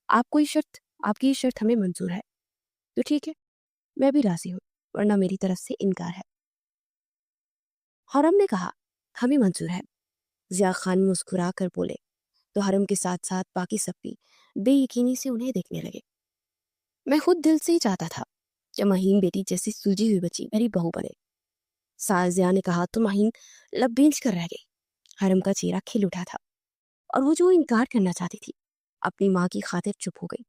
आपकी ये शर्त हमें मंजूर है तो ठीक है, मैं भी राजी हूँ, वरना मेरी तरफ से इनकार है। हरम ने कहा, हमें मंजूर है। जिया खान मुस्कुरा कर बोले तो हरम के साथ साथ बाकी सब भी बेयकीनी से उन्हें देखने लगे। मैं खुद दिल से ही चाहता था कि महीन बेटी जैसी सूजी हुई बच्ची मेरी बहू बने। साजिया ने कहा तो महीन लब बेंच कर रह गई। हरम का चेहरा खिल उठा था और वो जो इनकार करना चाहती थी अपनी माँ की खातिर चुप हो गई,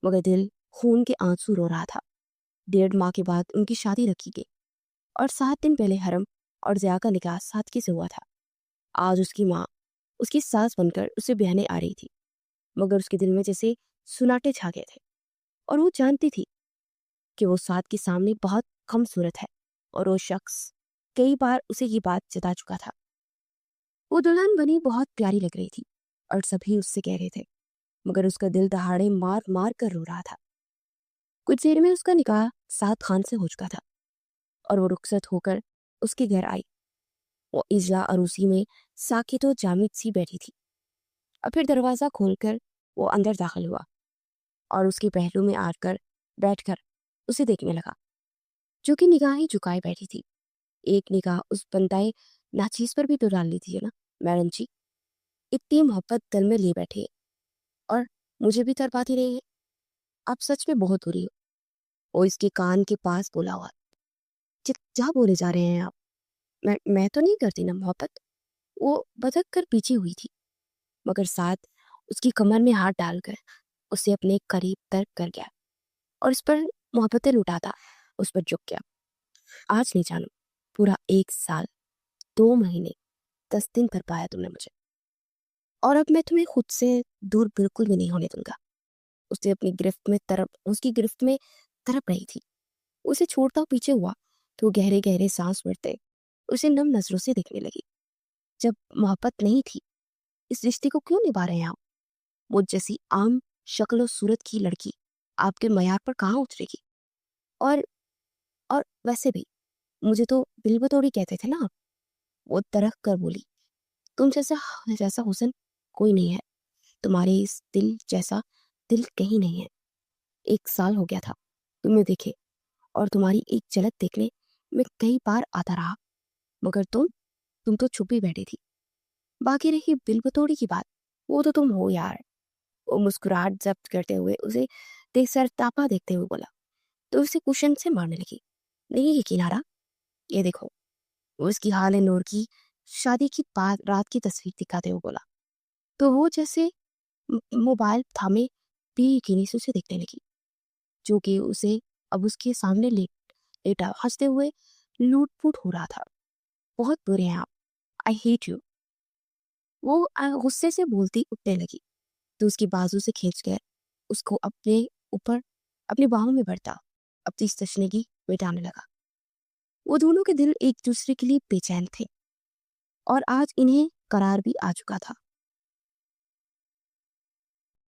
मगर दिल खून के आंसू रो रहा था। 1.5 माह के बाद उनकी शादी रखी गई और 7 दिन पहले हरम और जिया का निकाह सादगी से हुआ था। आज उसकी माँ उसकी सास बनकर उसे बहने आ रही थी, मगर उसके दिल में जैसे सुनाटे छा गए थे और वो जानती थी कि वो साद के सामने बहुत खूबसूरत है और वो शख्स कई बार उसे ये बात जता चुका था। वो दुल्हन बनी बहुत प्यारी लग रही थी और सभी उससे कह रहे थे, मगर उसका दिल दहाड़े मार मार कर रो रहा था। कुछ देर में उसका निकाह साद खान से हो चुका था और वो रुखसत होकर उसके घर आई। वो इजला अरूसी में साकित और जामिद सी बैठी थी और फिर दरवाज़ा खोलकर वो अंदर दाखिल हुआ और उसके पहलू में आकर बैठकर उसे देखने लगा, जो कि निगाहें झुकाए बैठी थी। एक निगाह उस बनताए नाचीज पर भी तो डाल ली थी, है ना मैडम जी? इतनी मोहब्बत दिल में लिए बैठे और मुझे भी तरपाती रही है। आप सच में बहुत बुरी हो। वो इसके कान के पास बोला हुआ। क्या बोले जा रहे हैं आप? मैं तो नहीं करती ना मोहब्बत। वो बदक कर पीछे हुई थी, मगर साथ उसकी कमर में हाथ डालकर उसे अपने करीब तर कर गया और उस पर मोहब्बतें लुटाता उस पर झुक गया। आज नहीं जानू, पूरा 1 साल 2 महीने 10 दिन कर पाया तुमने मुझे, और अब मैं तुम्हें खुद से दूर बिल्कुल भी नहीं होने दूंगा। उसकी गिरफ्त में तड़प रही थी। उसे छोड़ता पीछे हुआ तो गहरे गहरे सांस भरते उसे नम नजरों से देखने लगी। जब मोहब्बत नहीं थी, इस रिश्ते को क्यों निभा रहे हैं आप? मुझ जैसी आम शक्ल और सूरत की लड़की आपके मयार पर कहाँ उतरेगी? और और वैसे भी मुझे तो बिलबतौड़ी कहते थे ना आप। वो तरह कर बोली, तुम जैसा जैसा हुस्न कोई नहीं है। तुम्हारे इस दिल जैसा दिल कहीं नहीं है। 1 साल हो गया था तुम्हें देखे, और तुम्हारी एक झलक देखने मैं कई बार आता रहा, मगर तुम तो छुपी बैठी थी। बाकी रही बिलबतौड़ी की बात, वो तो तुम हो यार। वो मुस्कुराहट जब्त करते हुए उसे देख सर तापा देखते हुए बोला, तो उसे कुशन से मारने लगी। नहीं यकीन आ रहा, ये देखो। वो उसकी हाल नूर की शादी की बात रात की तस्वीर दिखाते हुए बोला। तो वो जैसे मोबाइल थामे बेयकीनी से उसे देखने लगी, जो कि उसे अब उसके सामने लेटा हंसते हुए लूट पुट हो रहा था। बहुत बुरे हैं आप, आई हेट यू। वो गुस्से से बोलती उठने लगी तो उसकी बाजू से खींचकर उसको अपने ऊपर अपनी बाहों में भरता अपनी तशनगी मिटाने लगा। वो दोनों के दिल एक दूसरे के लिए बेचैन थे और आज इन्हें करार भी आ चुका था।